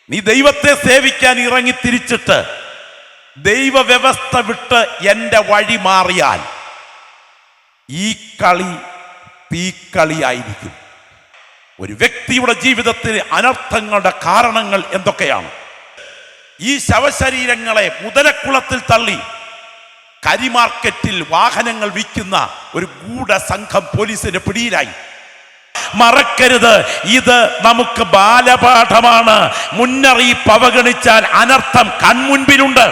നീ ദൈവത്തെ സേവിക്കാൻ ഇറങ്ങി തിരിച്ചിട്ട് ദൈവവ്യവസ്ഥ വിട്ട് എൻ്റെ വഴി മാറിയാൽ ഈ കളി തീക്കളിയായിരിക്കും. ഒരു വ്യക്തിയുടെ ജീവിതത്തിൽ അനർത്ഥങ്ങളുടെ കാരണങ്ങൾ എന്തൊക്കെയാണ്? ഈ ശവശരീരങ്ങളെ മുതലക്കുളത്തിൽ തള്ളി കരിമാർക്കറ്റിൽ വാഹനങ്ങൾ വിൽക്കുന്ന ഒരു ഗൂഢസംഘം പോലീസിന്റെ പിടിയിലായി. മറക്കരുത്, ഇത് നമുക്ക് ബാലപാഠമാണ്. മുന്നറിയിപ്പ് അവഗണിച്ചാൽ അനർത്ഥം കൺമുൻപിലുണ്ട്.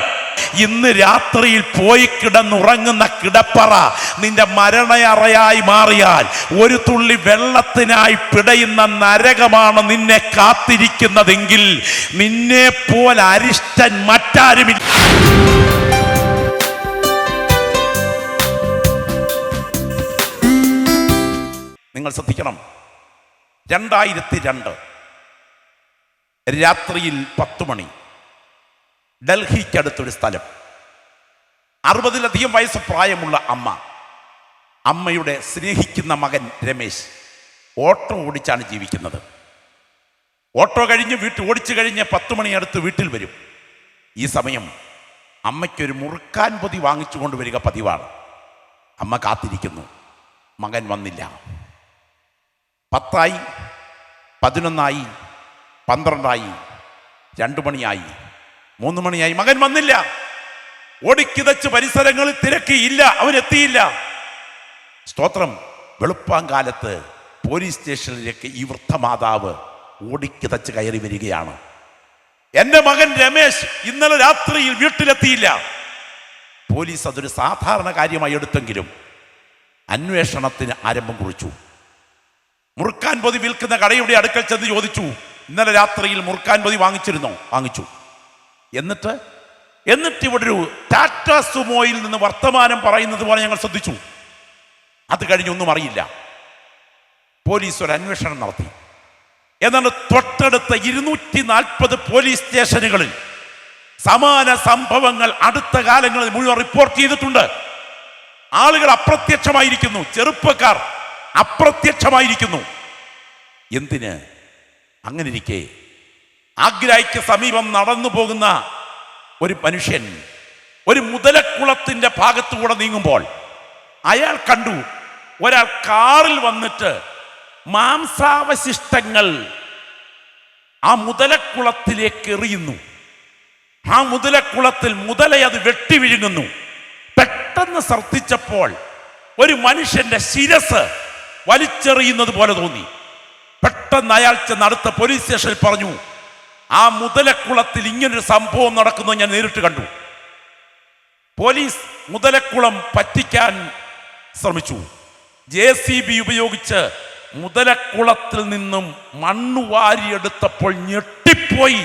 ഇന്ന് രാത്രിയിൽ പോയി കിടന്നുറങ്ങുന്ന കിടപ്പറ നിന്റെ മരണയറയായി മാറിയാൽ ഒരു തുള്ളി വെള്ളത്തിനായി പിടയുന്ന നരകമാണ് നിന്നെ കാത്തിരിക്കുന്നതെങ്കിൽ നിന്നെ പോലെ അരിഷ്ടൻ മറ്റാരുമില്ല. നിങ്ങൾ ശ്രദ്ധിക്കണം, 2002 രാത്രിയിൽ 10 മണി, ഡൽഹിക്കടുത്തൊരു സ്ഥലം. 60-ലധികം വയസ്സ് പ്രായമുള്ള അമ്മയുടെ സ്നേഹിക്കുന്ന മകൻ രമേശ് ഓട്ടോ ഓടിച്ചാണ് ജീവിക്കുന്നത്. ഓട്ടോ കഴിഞ്ഞ് ഓടിച്ചു കഴിഞ്ഞ് 10 മണി അടുത്ത് വീട്ടിൽ വരും. ഈ സമയം അമ്മയ്ക്കൊരു മുറുക്കാൻ പൊതി വാങ്ങിച്ചു കൊണ്ടുവരിക പതിവാണ്. അമ്മ കാത്തിരിക്കുന്നു, മകൻ വന്നില്ല. 10 ആയി, 11 ആയി, 12 ആയി, 2 മണിയായി, 3 മണിയായി, മകൻ വന്നില്ല. ഓടിക്കിതച്ച് പരിസരങ്ങളിൽ തിരക്കിയില്ല, അവനെത്തിയില്ല. സ്തോത്രം. വെളുപ്പാങ്കാലത്ത് പോലീസ് സ്റ്റേഷനിലേക്ക് ഈ വൃദ്ധമാതാവ് ഓടിക്കിതച്ച് കയറി വരികയാണ്. എൻ്റെ മകൻ രമേശ് ഇന്നലെ രാത്രിയിൽ വീട്ടിലെത്തിയില്ല. പോലീസ് അതൊരു സാധാരണ കാര്യമായി എടുത്തെങ്കിലും അന്വേഷണത്തിന് ആരംഭം കുറിച്ചു. മുറുക്കാൻ പൊതി വിൽക്കുന്ന കടയുടെ അടുക്കൽ ചെന്ന് ചോദിച്ചു, ഇന്നലെ രാത്രിയിൽ മുറുക്കാൻ പൊതി വാങ്ങിച്ചിരുന്നോ? വാങ്ങിച്ചു. എന്നിട്ട് ഇവിടെ ഒരു ടാറ്റ സുമോയിൽ നിന്ന് വർത്തമാനം പറയുന്നത് പോലെ ഞങ്ങൾ ശ്രദ്ധിച്ചു. അത് കഴിഞ്ഞൊന്നും അറിയില്ല. പോലീസ് ഒരു അന്വേഷണം നടത്തി. എന്നാൽ തൊട്ടടുത്ത 240 പോലീസ് സ്റ്റേഷനുകളിൽ സമാന സംഭവങ്ങൾ അടുത്ത കാലങ്ങളിൽ മുഴുവൻ റിപ്പോർട്ട് ചെയ്തിട്ടുണ്ട്. ആളുകൾ അപ്രത്യക്ഷമായിരിക്കുന്നു, ചെറുപ്പക്കാർ അപ്രത്യക്ഷമായിരിക്കുന്നു. എന്തിന്? അങ്ങനെ ഇരിക്കെ ആഗ്രയ്ക്ക് സമീപം നടന്നു പോകുന്ന ഒരു മനുഷ്യൻ ഒരു മുതലക്കുളത്തിന്റെ ഭാഗത്തുകൂടെ നീങ്ങുമ്പോൾ അയാൾ കണ്ടു ഒരാൾ കാറിൽ വന്നിട്ട് മാംസാവശിഷ്ടങ്ങൾ ആ മുതലക്കുളത്തിലേക്ക് എറിയുന്നു. ആ മുതലക്കുളത്തിൽ മുതലയെ അത് വെട്ടി വിഴുങ്ങുന്നു. പെട്ടെന്ന് ശ്രദ്ധിച്ചപ്പോൾ ഒരു മനുഷ്യന്റെ ശിരസ് വലിച്ചെറിയുന്നത് പോലെ തോന്നി. പെട്ടെന്ന് അയാൾ ചെന്ന് അടുത്ത പോലീസ് സ്റ്റേഷനിൽ പറഞ്ഞു, ആ മുതലക്കുളത്തിൽ ഇങ്ങനൊരു സംഭവം നടക്കുന്നത് ഞാൻ നേരിട്ട് കണ്ടു. പോലീസ് മുതലക്കുളം പറ്റിക്കാൻ ശ്രമിച്ചു. JCB ഉപയോഗിച്ച് മുതലക്കുളത്തിൽ നിന്നും മണ്ണ് വാരിയെടുത്തപ്പോൾ ഞെട്ടിപ്പോയി.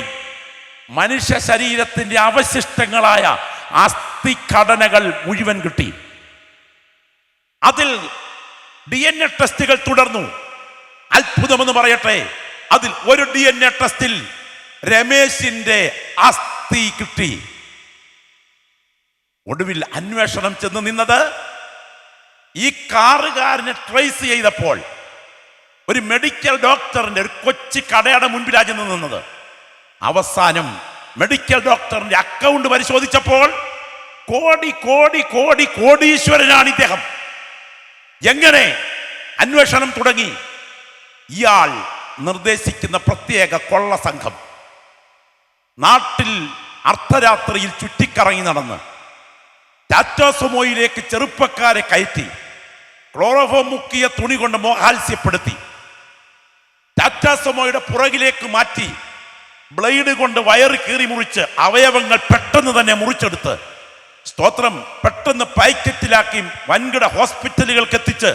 മനുഷ്യ ശരീരത്തിന്റെ അവശിഷ്ടങ്ങളായ അസ്ഥിഘടനകൾ മുഴുവൻ കിട്ടി. അതിൽ DNA ടെസ്റ്റുകൾ തുടർന്നു. അത്ഭുതമെന്ന് പറയട്ടെ, അതിൽ ഒരു DNA ടെസ്റ്റിൽ രമേശിന്റെ അസ്ഥി കിട്ടി. ഒടുവിൽ അന്വേഷണം ചെന്ന് നിന്നത് ഈ കാറുകാരനെ ട്രേസ് ചെയ്തപ്പോൾ ഒരു മെഡിക്കൽ ഡോക്ടറിന്റെ ഒരു കൊച്ചു കടയുടെ മുൻപിലാണ് ചെന്ന് നിന്നത്. അവസാനം മെഡിക്കൽ ഡോക്ടറിന്റെ അക്കൗണ്ട് പരിശോധിച്ചപ്പോൾ കോടീശ്വരനാണ് ഇദ്ദേഹം. എങ്ങനെ? അന്വേഷണം തുടങ്ങി. ഇയാൾ നിർദ്ദേശിക്കുന്ന പ്രത്യേക കൊള്ള സംഘം നാട്ടിൽ അർദ്ധരാത്രിയിൽ ചുറ്റിക്കറങ്ങി നടന്ന് ടാറ്റ സുമോയിലേക്ക് ചെറുപ്പക്കാരെ കയറ്റി ക്ലോറോഫോം മുക്കിയ തുണി കൊണ്ട് മോഹാത്സ്യപ്പെടുത്തി ടാറ്റ സുമോയുടെ പുറകിലേക്ക് മാറ്റി ബ്ലേഡ് കൊണ്ട് വയറ് കീറി മുറിച്ച് അവയവങ്ങൾ പെട്ടെന്ന് തന്നെ മുറിച്ചെടുത്ത് സ്തോത്രം പെട്ടെന്ന് പാക്കറ്റിലാക്കി വൻകിട ഹോസ്പിറ്റലുകൾക്ക് എത്തിച്ച്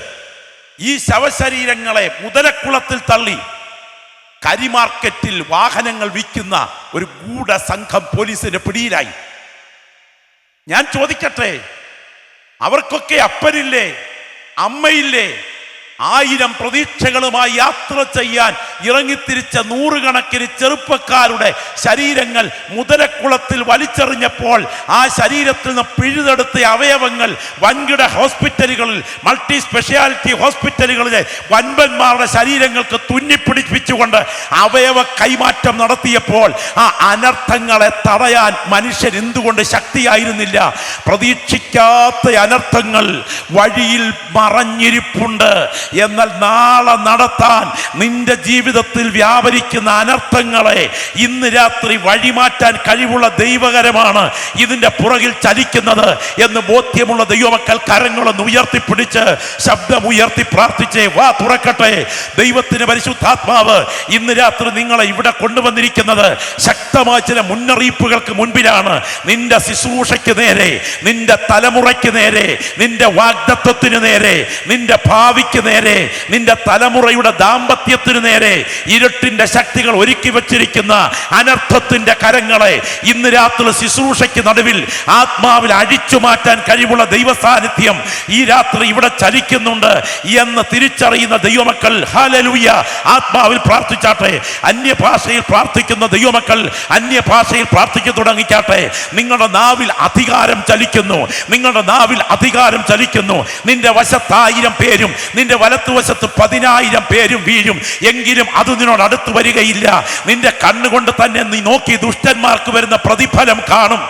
ഈ ശവശരീരങ്ങളെ മുതലക്കുളത്തിൽ തള്ളി കരിമാർക്കറ്റിൽ വാഹനങ്ങൾ വിൽക്കുന്ന ഒരു ഗൂഢസംഘം പോലീസിന്റെ പിടിയിലായി. ഞാൻ ചോദിക്കട്ടെ, അവർക്കൊക്കെ അപ്പനില്ലേ, അമ്മയില്ലേ? 1000 പ്രതീക്ഷകളുമായി യാത്ര ചെയ്യാൻ ഇറങ്ങിത്തിരിച്ച നൂറുകണക്കിന് ചെറുപ്പക്കാരുടെ ശരീരങ്ങൾ മുതലക്കുളത്തിൽ വലിച്ചെറിഞ്ഞപ്പോൾ ആ ശരീരത്തിൽ നിന്ന് പിഴുതെടുത്ത അവയവങ്ങൾ വൻകിട ഹോസ്പിറ്റലുകളിൽ, മൾട്ടി സ്പെഷ്യാലിറ്റി ഹോസ്പിറ്റലുകളിലെ വൻപന്മാരുടെ ശരീരങ്ങൾക്ക് തുന്നിപ്പിടിപ്പിച്ചുകൊണ്ട് അവയവ കൈമാറ്റം നടത്തിയപ്പോൾ ആ അനർത്ഥങ്ങളെ തടയാൻ മനുഷ്യൻ എന്തുകൊണ്ട് ശക്തിയായിരുന്നില്ല? പ്രതീക്ഷിക്കാത്ത അനർത്ഥങ്ങൾ വഴിയിൽ മറഞ്ഞിരിപ്പുണ്ട്. എന്നാൽ നാളെ നടത്താൻ നിന്റെ ജീവിതത്തിൽ വ്യാപരിക്കുന്ന അനർത്ഥങ്ങളെ ഇന്ന് രാത്രി വഴിമാറ്റാൻ കഴിവുള്ള ദൈവകരമാണ് ഇതിന്റെ പുറകിൽ ചലിക്കുന്നത് എന്ന് ബോധ്യമുള്ള ദൈവമക്കൾ കരങ്ങളൊന്ന് ഉയർത്തിപ്പിടിച്ച് ശബ്ദമുയർത്തി പ്രാർത്ഥിച്ചേ. വാ തുറക്കട്ടെ. ദൈവത്തിന്റെ പരിശുദ്ധാത്മാവ് ഇന്ന് രാത്രി നിങ്ങളെ ഇവിടെ കൊണ്ടുവന്നിരിക്കുന്നത് ശക്തമായ ചില മുന്നറിയിപ്പുകൾക്ക് മുൻപിലാണ്. നിന്റെ ശുശ്രൂഷയ്ക്ക് നേരെ, നിന്റെ തലമുറയ്ക്ക് നേരെ, നിന്റെ വാഗ്ദത്തത്തിന് നേരെ, നിന്റെ ഭാവിക്ക് നേരെ, നിന്റെ തലമുറയുടെ ദാമ്പത്യത്തിന് നേരെ ഇരുട്ടിന്റെ ശക്തികൾ ഒരുക്കി വച്ചിരിക്കുന്ന അനർത്ഥത്തിന്റെ കരങ്ങളെ ഇന്ന് രാത്രി ശുശ്രൂഷയ്ക്ക് നടുവിൽ ആത്മാവിൽ അഴിച്ചു മാറ്റാൻ കഴിവുള്ള ദൈവ സാന്നിധ്യം ഈ രാത്രി ഇവിടെ ചലിക്കുന്നുണ്ട് എന്ന് തിരിച്ചറിയുന്ന ദൈവമക്കൾ ഹല്ലേലൂയ ആത്മാവിൽ പ്രാർത്ഥിച്ചാട്ടെ. അന്യഭാഷയിൽ പ്രാർത്ഥിക്കുന്ന ദൈവമക്കൾ അന്യഭാഷയിൽ പ്രാർത്ഥിക്കാൻ തുടങ്ങിക്കാട്ടെ. നിങ്ങളുടെ നാവിൽ അധികാരം ചലിക്കുന്നു, നിങ്ങളുടെ നാവിൽ അധികാരം ചലിക്കുന്നു. നിന്റെ വശത്ത് 1000 പേരും നിന്റെ വലത്തുവശത്ത് 10,000 പേരും വീഴും, എങ്കിലും അത് നിന്നോട് അടുത്ത് വരികയില്ല. നിന്റെ കണ്ണുകൊണ്ട് തന്നെ നീ നോക്കി ദുഷ്ടന്മാർക്ക് വരുന്ന പ്രതിഫലം കാണും.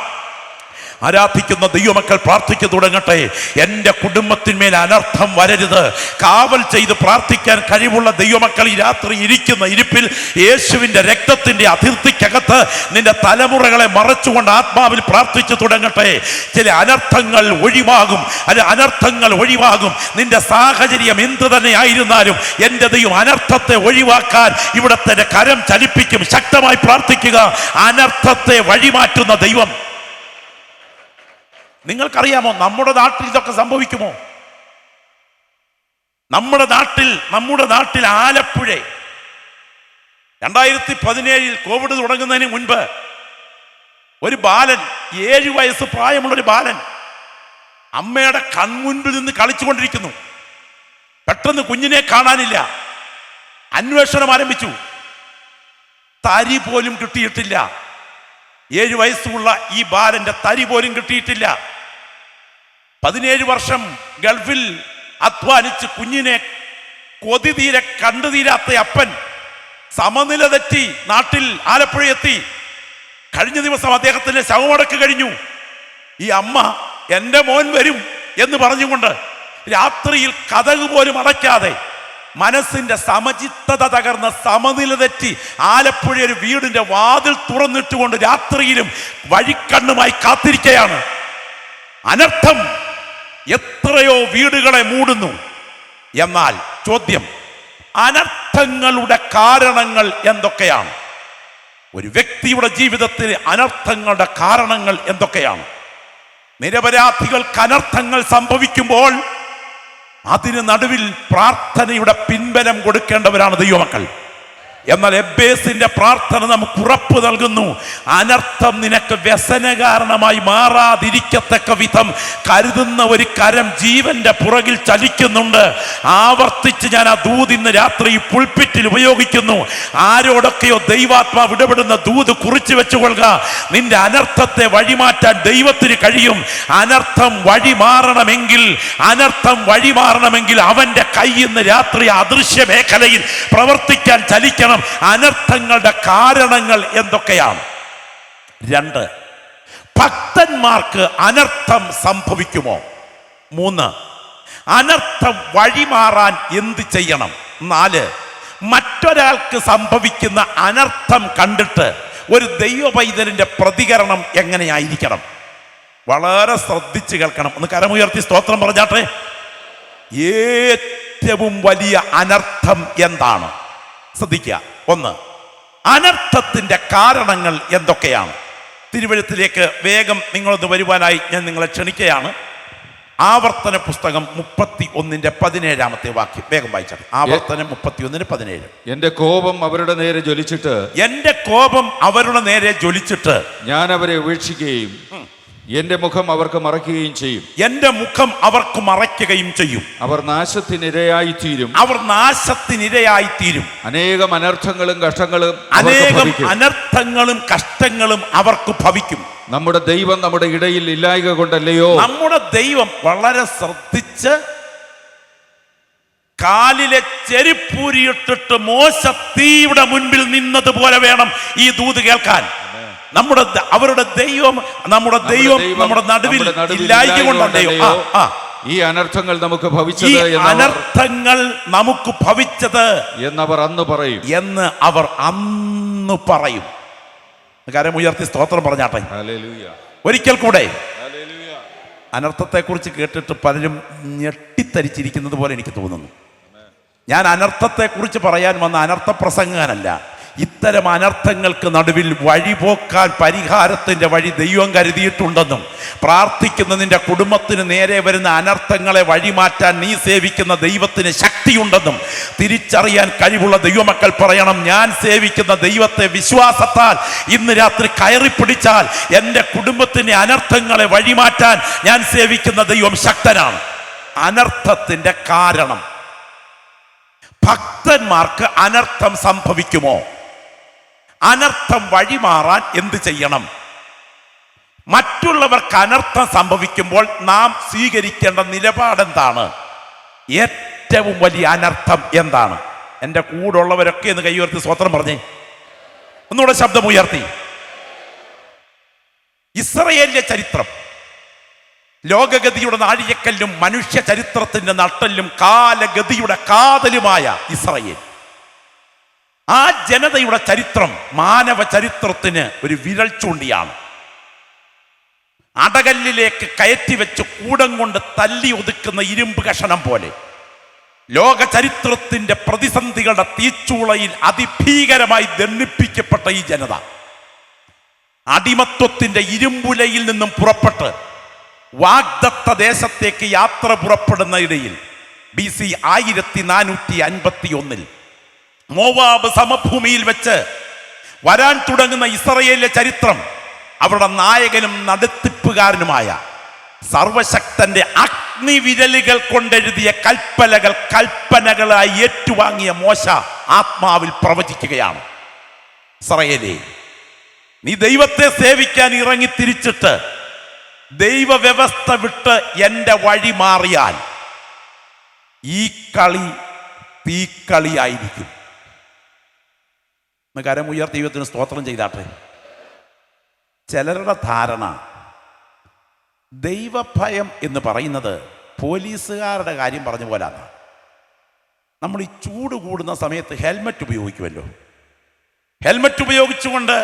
ആരാധിക്കുന്ന ദൈവമക്കൾ പ്രാർത്ഥിച്ചു തുടങ്ങട്ടെ. എൻ്റെ കുടുംബത്തിന്മേൽ അനർത്ഥം വരരുത്. കാവൽ ചെയ്ത് പ്രാർത്ഥിക്കാൻ കഴിവുള്ള ദൈവമക്കൾ ഈ രാത്രി ഇരിക്കുന്ന ഇരിപ്പിൽ യേശുവിൻ്റെ രക്തത്തിൻ്റെ അതിർത്തിക്കകത്ത് നിന്റെ തലമുറകളെ മറച്ചുകൊണ്ട് ആത്മാവിൽ പ്രാർത്ഥിച്ചു തുടങ്ങട്ടെ. ചില അനർത്ഥങ്ങൾ ഒഴിവാകും, അനർത്ഥങ്ങൾ ഒഴിവാകും. നിന്റെ സാഹചര്യം എന്ത് തന്നെ ആയിരുന്നാലും എൻ്റെ ദൈവം അനർത്ഥത്തെ ഒഴിവാക്കാൻ ഇവിടത്തെ കരം ചലിപ്പിക്കും. ശക്തമായി പ്രാർത്ഥിക്കുക. അനർത്ഥത്തെ വഴിമാറ്റുന്ന ദൈവം. നിങ്ങൾക്കറിയാമോ നമ്മുടെ നാട്ടിൽ ഇതൊക്കെ സംഭവിക്കുമോ? നമ്മുടെ നാട്ടിൽ ആലപ്പുഴ 2017 കോവിഡ് തുടങ്ങുന്നതിന് മുൻപ് ഒരു ബാലൻ, 7 വയസ്സ് പ്രായമുള്ളൊരു ബാലൻ അമ്മയുടെ കൺമുൻപിൽ നിന്ന് കളിച്ചുകൊണ്ടിരിക്കുന്നു. പെട്ടെന്ന് കുഞ്ഞിനെ കാണാനില്ല. അന്വേഷണം ആരംഭിച്ചു. തരി പോലും കിട്ടിയിട്ടില്ല. 7 വയസ്സുള്ള ഈ ബാലന്റെ തരി പോലും കിട്ടിയിട്ടില്ല. 17 വർഷം ഗൾഫിൽ അധ്വാനിച്ച് കുഞ്ഞിനെ കൊതി തീരെ കണ്ടു തീരാത്ത അപ്പൻ സമനില തെറ്റി നാട്ടിൽ ആലപ്പുഴ എത്തി. കഴിഞ്ഞ ദിവസം അദ്ദേഹത്തിന്റെ ശവമടക്ക് കഴിഞ്ഞു. ഈ അമ്മ എൻ്റെ മോൻ വരും എന്ന് പറഞ്ഞുകൊണ്ട് രാത്രിയിൽ കതക് പോലും അടയ്ക്കാതെ മനസ്സിന്റെ സമചിത്തത തകർന്ന സമനില തെറ്റി ആലപ്പുഴ ഒരു വീടിന്റെ വാതിൽ തുറന്നിട്ടുകൊണ്ട് രാത്രിയിലും വഴിക്കണ്ണുമായി കാത്തിരിക്കുകയാണ്. അനർത്ഥം എത്രയോ വീടുകളെ മൂടുന്നു. എന്നാൽ ചോദ്യം, അനർത്ഥങ്ങളുടെ കാരണങ്ങൾ എന്തൊക്കെയാണ്? ഒരു വ്യക്തിയുടെ ജീവിതത്തിൽ അനർത്ഥങ്ങളുടെ കാരണങ്ങൾ എന്തൊക്കെയാണ്? നിരപരാധികൾക്ക് അനർത്ഥങ്ങൾ സംഭവിക്കുമ്പോൾ അതിന് നടുവിൽ പ്രാർത്ഥനയുടെ പിൻബലം കൊടുക്കേണ്ടവരാണ് ദൈവമക്കൾ. എന്നാൽ എബ്ബേസിന്റെ പ്രാർത്ഥന നമുക്ക് ഉറപ്പ് നൽകുന്നു, അനർത്ഥം നിനക്ക് വ്യസന കാരണമായി മാറാതിരിക്കത്തക്ക വിധം കരുതുന്ന ഒരു കരം ജീവന്റെ പുറകിൽ ചലിക്കുന്നുണ്ട്. ആവർത്തിച്ച് ഞാൻ ആ ദൂത് ഇന്ന് രാത്രി പുൾപിറ്റിൽ ഉപയോഗിക്കുന്നു. ആരോടൊക്കെയോ ദൈവാത്മാവ് ഇടപെടുന്ന ദൂത് കുറിച്ചു വെച്ചുകൊള്ളുക. നിന്റെ അനർത്ഥത്തെ വഴിമാറ്റാൻ ദൈവത്തിന് കഴിയും. അനർത്ഥം വഴിമാറണമെങ്കിൽ അവന്റെ കൈ ഇന്ന് രാത്രി അദൃശ്യ മേഖലയിൽ പ്രവർത്തിക്കാൻ ചലിക്കണം. അനർത്ഥങ്ങളുടെ കാരണങ്ങൾ എന്തൊക്കെയാണ്? 2, ഭക്തന്മാർക്ക് അനർത്ഥം സംഭവിക്കുമോ? 3, അനർത്ഥം വഴിമാറാൻ എന്ത് ചെയ്യണം? 4, മറ്റൊരാൾക്ക് സംഭവിക്കുന്ന അനർത്ഥം കണ്ടിട്ട് ഒരു ദൈവപൈതലിന്റെ പ്രതികരണം എങ്ങനെയായിരിക്കണം? വളരെ ശ്രദ്ധിച്ച് കേൾക്കണം. ഒന്ന് കരമുയർത്തി സ്തോത്രം പറഞ്ഞാട്ടെ. ഏറ്റവും വലിയ അനർത്ഥം എന്താണ്? ശ്രദ്ധിക്കുക. 1, അനർത്ഥത്തിന്റെ കാരണങ്ങൾ എന്തൊക്കെയാണ്? തിരുവഴുത്തിലേക്ക് വേഗം നിങ്ങളൊന്ന് വരുവാനായി ഞാൻ നിങ്ങളെ ക്ഷണിക്കുകയാണ്. ആവർത്തന പുസ്തകം 31:17 വാക്യം വേഗം വായിച്ചാൽ. ആവർത്തനം 31:17. എന്റെ കോപം അവരുടെ നേരെ ജ്വലിച്ചിട്ട് ഞാൻ അവരെ ഉപേക്ഷിക്കുകയും എന്റെ മുഖം അവർക്ക് മറയ്ക്കുകയും ചെയ്യും. എന്റെ മുഖം അവർക്ക് മറയ്ക്കുകയും ചെയ്യും. അവർ നാശത്തിനിരയായിത്തീരും. അവർ നാശത്തിനിരയായിത്തീരും. അനേകം അനർത്ഥങ്ങളും കഷ്ടങ്ങളും അവർക്ക് ഭവിക്കും. നമ്മുടെ ദൈവം നമ്മുടെ ഇടയിൽ ഇല്ലായ്ക കൊണ്ടല്ലയോ? നമ്മുടെ ദൈവം വളരെ ശ്രദ്ധിച്ച് കാലിലെ ചെരിപ്പൂരിയിട്ടിട്ട് മോശ തീയുടെ മുൻപിൽ നിന്നതുപോലെ വേണം ഈ ദൂത് കേൾക്കാൻ. അവരുടെ ദൈവം നമ്മുടെ നടുവിൽ ഇല്ലായ്ക കൊണ്ടല്ലയോ ഈ അനർത്ഥങ്ങൾ നമുക്ക് ഭവിച്ചത് എന്നവർ അന്ന് പറയും. കാര്യം ഉയർത്തി സ്തോത്രം പറഞ്ഞാട്ടെ. ഒരിക്കൽ കൂടെ അനർത്ഥത്തെക്കുറിച്ച് കേട്ടിട്ട് പലരും ഞെട്ടിത്തരിച്ചിരിക്കുന്നത് പോലെ എനിക്ക് തോന്നുന്നു. ഞാൻ അനർത്ഥത്തെക്കുറിച്ച് പറയാൻ വന്ന അനർത്ഥ പ്രസംഗനല്ല. ഇത്തരം അനർത്ഥങ്ങൾക്ക് നടുവിൽ വഴിപോക്കാൻ പരിഹാരത്തിന്റെ വഴി ദൈവം കരുതിയിട്ടുണ്ടെന്നും പ്രാർത്ഥിക്കുന്ന നിന്റെ കുടുംബത്തിന് നേരെ വരുന്ന അനർത്ഥങ്ങളെ വഴിമാറ്റാൻ നീ സേവിക്കുന്ന ദൈവത്തിന് ശക്തിയുണ്ടെന്നും തിരിച്ചറിയാൻ കഴിവുള്ള ദൈവമക്കൾ പറയണം, ഞാൻ സേവിക്കുന്ന ദൈവത്തെ വിശ്വാസത്താൽ ഇന്ന് രാത്രി കയറി പിടിച്ചാൽ എൻ്റെ കുടുംബത്തിന്റെ അനർത്ഥങ്ങളെ വഴിമാറ്റാൻ ഞാൻ സേവിക്കുന്ന ദൈവം ശക്തനാണ്. അനർത്ഥത്തിന്റെ കാരണം, ഭക്തന്മാർക്ക് അനർത്ഥം സംഭവിക്കുമോ? അനർത്ഥം വഴിമാറാൻ എന്ത് ചെയ്യണം? മറ്റുള്ളവർക്ക് അനർത്ഥം സംഭവിക്കുമ്പോൾ നാം സ്വീകരിക്കേണ്ട നിലപാടെന്താണ്? ഏറ്റവും വലിയ അനർത്ഥം എന്താണ്? എൻ്റെ കൂടുള്ളവരൊക്കെ എന്ന് കൈയുയർത്തി സ്വത്രം പറഞ്ഞേ, ഒന്നുകൂടെ ശബ്ദം ഉയർത്തി. ഇസ്രായേലിന്റെ ചരിത്രം ലോകഗതിയുടെ നാഴികക്കല്ലും മനുഷ്യ ചരിത്രത്തിന്റെ നട്ടെല്ലും കാലഗതിയുടെ കാതലുമായ ഇസ്രായേൽ, ആ ജനതയുടെ ചരിത്രം മാനവ ചരിത്രത്തിന് ഒരു വിരൽ ചൂണ്ടിയാണ്. അടകല്ലിലേക്ക് കയറ്റിവെച്ച് കൂടം കൊണ്ട് തല്ലി ഒതുക്കുന്ന ഇരുമ്പ് കഷണം പോലെ ലോക ചരിത്രത്തിന്റെ പ്രതിസന്ധികളുടെ തീച്ചൂളയിൽ അതിഭീകരമായി ദണ്ഡിപ്പിക്കപ്പെട്ട ഈ ജനത അടിമത്വത്തിന്റെ ഇരുമ്പുലയിൽ നിന്നും പുറപ്പെട്ട് വാഗ്ദത്ത ദേശത്തേക്ക് യാത്ര പുറപ്പെടുന്ന ഇടയിൽ BC 1451 മോവാബ് സമഭൂമിയിൽ വെച്ച് വരാൻ തുടങ്ങുന്ന ഇസ്രായേലിലെ ചരിത്രം അവരുടെ നായകനും നടത്തിപ്പുകാരനുമായ സർവശക്തന്റെ അഗ്നിവിരലുകൾ കൊണ്ടെഴുതിയ കൽപ്പനകളായി ഏറ്റുവാങ്ങിയ മോശ ആത്മാവിൽ പ്രവചിക്കുകയാണ്. ഇസ്രായേലേ, നീ ദൈവത്തെ സേവിക്കാൻ ഇറങ്ങി തിരിച്ചിട്ട് ദൈവവ്യവസ്ഥ വിട്ട് എൻ്റെ വഴി മാറിയാൽ ഈ കളി തീക്കളിയായിരിക്കും. കരമുയർ ദൈവത്തിന് സ്തോത്രം ചെയ്താട്ടെ. ചിലരുടെ ധാരണ ദൈവഭയം എന്ന് പറയുന്നത് പോലീസുകാരുടെ കാര്യം പറഞ്ഞ പോലാണ്. നമ്മൾ ഈ ചൂട് കൂടുന്ന സമയത്ത് ഹെൽമറ്റ് ഉപയോഗിക്കുമല്ലോ. ഹെൽമറ്റ് ഉപയോഗിച്ചുകൊണ്ട്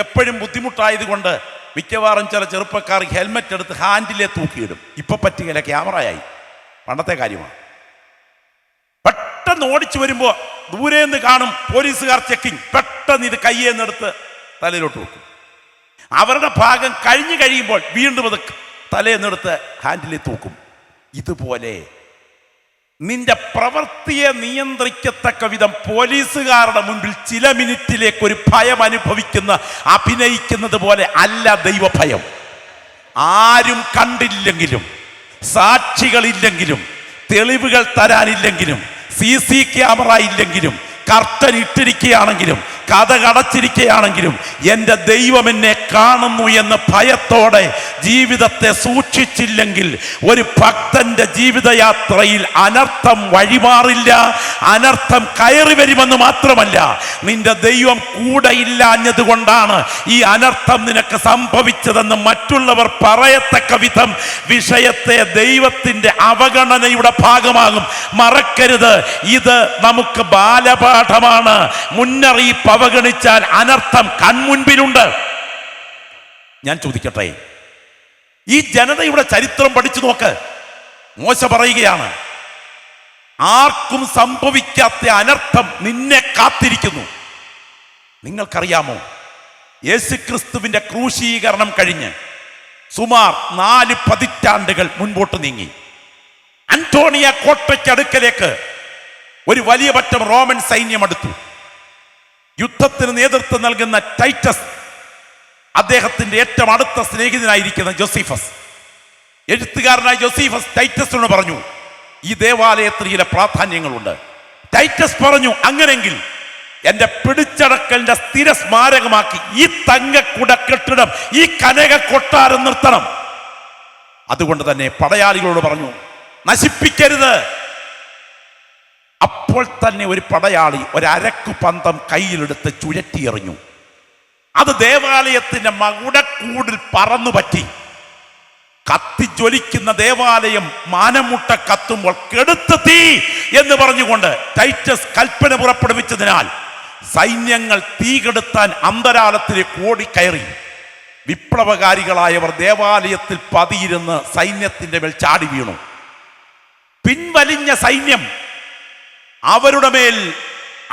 എപ്പോഴും ബുദ്ധിമുട്ടായതുകൊണ്ട് മിക്കവാറും ചില ചെറുപ്പക്കാർ ഹെൽമറ്റ് എടുത്ത് ഹാൻഡിലെ തൂക്കിയിടും. ഇപ്പൊ പറ്റുകയില്ല, ക്യാമറയായി. പണ്ടത്തെ കാര്യമാണ്. പെട്ടെന്ന് ഓടിച്ചു വരുമ്പോൾ ദൂരെ നിന്ന് കാണും പോലീസുകാർ ചെക്കിങ്. പെട്ടെന്ന് ഇത് കയ്യേന്നെടുത്ത് തലയിലോട്ട് വെക്കും. അവരുടെ ഭാഗം കഴിഞ്ഞു കഴിയുമ്പോൾ വീണ്ടും അത് തലേന്നെടുത്ത് ഹാൻഡിലിൽ തൂക്കും. ഇതുപോലെ നിന്റെ പ്രവൃത്തിയെ നിയന്ത്രിക്കത്തക്ക വിധം പോലീസുകാരുടെ മുൻപിൽ ചില മിനിറ്റിലേക്ക് ഒരു ഭയം അഭിനയിക്കുന്നത് പോലെ അല്ല ദൈവഭയം. ആരും കണ്ടില്ലെങ്കിലും, സാക്ഷികളില്ലെങ്കിലും, തെളിവുകൾ തരാനില്ലെങ്കിലും, CC ക്യാമറ ഇല്ലെങ്കിലും, കർട്ടൻ ഇട്ടിരിക്കുകയാണെങ്കിലും, കഥ കടച്ചിരിക്കുകയാണെങ്കിലും എൻ്റെ ദൈവം എന്നെ കാണുന്നു എന്ന് ഭയത്തോടെ ജീവിതത്തെ സൂക്ഷിച്ചില്ലെങ്കിൽ ഒരു ഭക്തന്റെ ജീവിതയാത്രയിൽ അനർത്ഥം വഴിമാറില്ല. അനർത്ഥം കയറി വരുമെന്ന് മാത്രമല്ല, നിന്റെ ദൈവം കൂടെ ഇല്ലാഞ്ഞത് കൊണ്ടാണ് ഈ അനർത്ഥം നിനക്ക് സംഭവിച്ചതെന്ന് മറ്റുള്ളവർ പറയത്തക്ക വിധം വിഷയത്തെ ദൈവത്തിന്റെ അവഗണനയുടെ ഭാഗമാകും. മറക്കരുത്, ഇത് നമുക്ക് ബാലപാഠമാണ്. മുന്നറിയിപ്പ് അവഗണിച്ചാൽ അനർത്ഥം കൺമുൻപിലുണ്ട്. ഞാൻ ചോദിക്കട്ടെ, ഈ ജനതയുടെ ചരിത്രം പഠിച്ചു നോക്ക്. മോശ പറയുകയാണ്, ആർക്കും സംഭവിക്കാത്ത അനർത്ഥം നിന്നെ കാത്തിരിക്കുന്നു. നിങ്ങൾക്കറിയാമോ, യേശുക്രിസ്തുവിന്റെ ക്രൂശീകരണം കഴിഞ്ഞ് സുമാർ 4 പതിറ്റാണ്ടുകൾ മുൻപോട്ട് നീങ്ങി. അന്റോണിയ കോട്ടയ്ക്കടുക്കലേക്ക് ഒരു വലിയ പറ്റം റോമൻ സൈന്യം അടുത്തു. യുദ്ധത്തിന് നേതൃത്വം നൽകുന്ന ടൈറ്റസ് അദ്ദേഹത്തിന്റെ ഏറ്റവും അടുത്ത സ്നേഹിതനായിരിക്കുന്ന ജോസീഫസ്, എഴുത്തുകാരനായ ജോസീഫസ് ടൈറ്റസിനോട് പറഞ്ഞു, ഈ ദേവാലയത്തിന് ചില പ്രാധാന്യങ്ങളുണ്ട്. ടൈറ്റസ് പറഞ്ഞു, അങ്ങനെങ്കിൽ എന്റെ പിടിച്ചടക്കലിന്റെ സ്ഥിര സ്മാരകമാക്കി ഈ തങ്കക്കുട കെട്ടിടം, ഈ കനക കൊട്ടാരം നിർത്തണം. അതുകൊണ്ട് തന്നെ പടയാളികളോട് പറഞ്ഞു, നശിപ്പിക്കരുത്. അപ്പോൾ തന്നെ ഒരു പടയാളി ഒരരക്കു പന്തം കയ്യിലെടുത്ത് ചുഴറ്റിയെറിഞ്ഞു. അത് ദേവാലയത്തിന്റെ മകുടക്കൂടിൽ പറന്നു പറ്റി. കത്തിജ്വലിക്കുന്ന ദേവാലയം മാനമുട്ട കത്തുമ്പോൾ കെടുത്ത് തീ എന്ന് പറഞ്ഞുകൊണ്ട് ടൈറ്റസ് കൽപ്പന പുറപ്പെടുവിച്ചതിനാൽ സൈന്യങ്ങൾ തീ കെടുത്താൻ അന്തരാളത്തിലേക്ക് ഓടിക്കയറി. വിപ്ലവകാരികളായവർ ദേവാലയത്തിൽ പതിയിരുന്ന് സൈന്യത്തിന്റെ മേൽ ചാടി വീണു. പിൻവലിഞ്ഞ സൈന്യം അവരുടെ മേൽ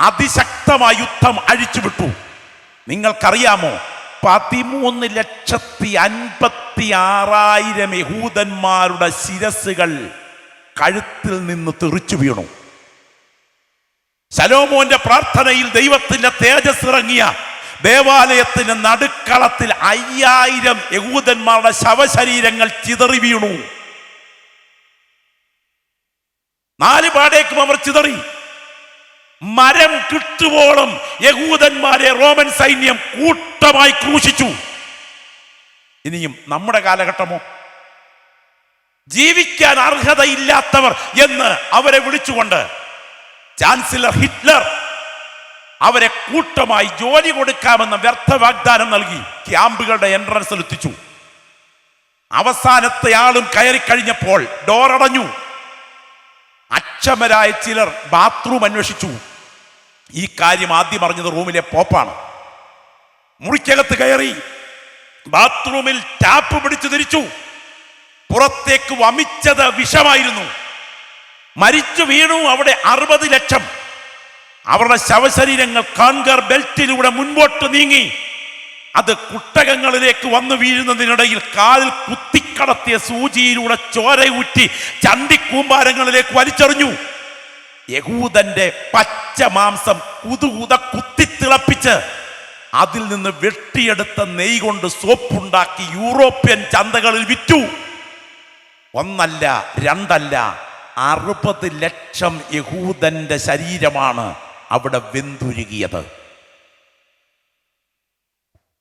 അതിശക്തമായ യുദ്ധം അഴിച്ചുവിട്ടു. നിങ്ങൾക്കറിയാമോ, 13,56,000 യഹൂദന്മാരുടെ ശിരസുകൾ കഴുത്തിൽ നിന്ന് തെറിച്ചു വീണു. ശലോമോന്റെ പ്രാർത്ഥനയിൽ ദൈവത്തിന്റെ തേജസ് ഇറങ്ങിയ ദേവാലയത്തിന്റെ നടുക്കളത്തിൽ 5000 യഹൂദന്മാരുടെ ശവശരീരങ്ങൾ ചിതറി വീണു. 4 പാടേക്കും അവർ ചിതറി. മരം കിട്ടുവോളം യഹൂദന്മാരെ റോമൻ സൈന്യം കൂട്ടമായി ക്രൂശിച്ചു. ഇനിയും നമ്മുടെ കാലഘട്ടമോ? ജീവിക്കാൻ അർഹതയില്ലാത്തവർ എന്ന് അവരെ വിളിച്ചുകൊണ്ട് ചാൻസലർ ഹിറ്റ്ലർ അവരെ കൂട്ടമായി ജോലി കൊടുക്കാമെന്ന വ്യർത്ഥ വാഗ്ദാനം നൽകി ക്യാമ്പുകളുടെ എൻട്രൻസിൽ എത്തിച്ചു. അവസാനത്തെ ആളും കയറി കഴിഞ്ഞപ്പോൾ ഡോറടഞ്ഞു. അക്ഷമരായ ചിലർ ബാത്റൂം അന്വേഷിച്ചു. ഈ കാര്യം ആദ്യം അറിഞ്ഞത് റൂമിലെ പോപ്പാണ്. മുറിക്കകത്ത് കയറി ബാത്റൂമിൽ ടാപ്പ് പിടിച്ചു തിരിച്ചു. പുറത്തേക്ക് വമിച്ചത് വിഷമായിരുന്നു. മരിച്ചു വീണു അവിടെ 60 ലക്ഷം. അവരുടെ ശവശരീരങ്ങൾ കാൺഗർ ബെൽറ്റിലൂടെ മുൻപോട്ട് നീങ്ങി. അത് കുട്ടകങ്ങളിലേക്ക് വന്നു വീഴുന്നതിനിടയിൽ കാലിൽ കുത്തിക്കടത്തിയ സൂചിയിലൂടെ ചോരയൂറ്റി ചണ്ടിക്കൂമ്പാരങ്ങളിലേക്ക് വലിച്ചെറിഞ്ഞു. യഹൂദന്റെ പച്ച മാംസം കുതുകുത കുത്തിത്തിളപ്പിച്ച് അതിൽ നിന്ന് വെട്ടിയെടുത്ത നെയ് കൊണ്ട് സോപ്പുണ്ടാക്കി യൂറോപ്യൻ ചന്തകളിൽ വിറ്റു. 1 അല്ല 2 അല്ല 60 ലക്ഷം യഹൂദന്റെ ശരീരമാണ് അവിടെ വെന്തുരുകിയത്.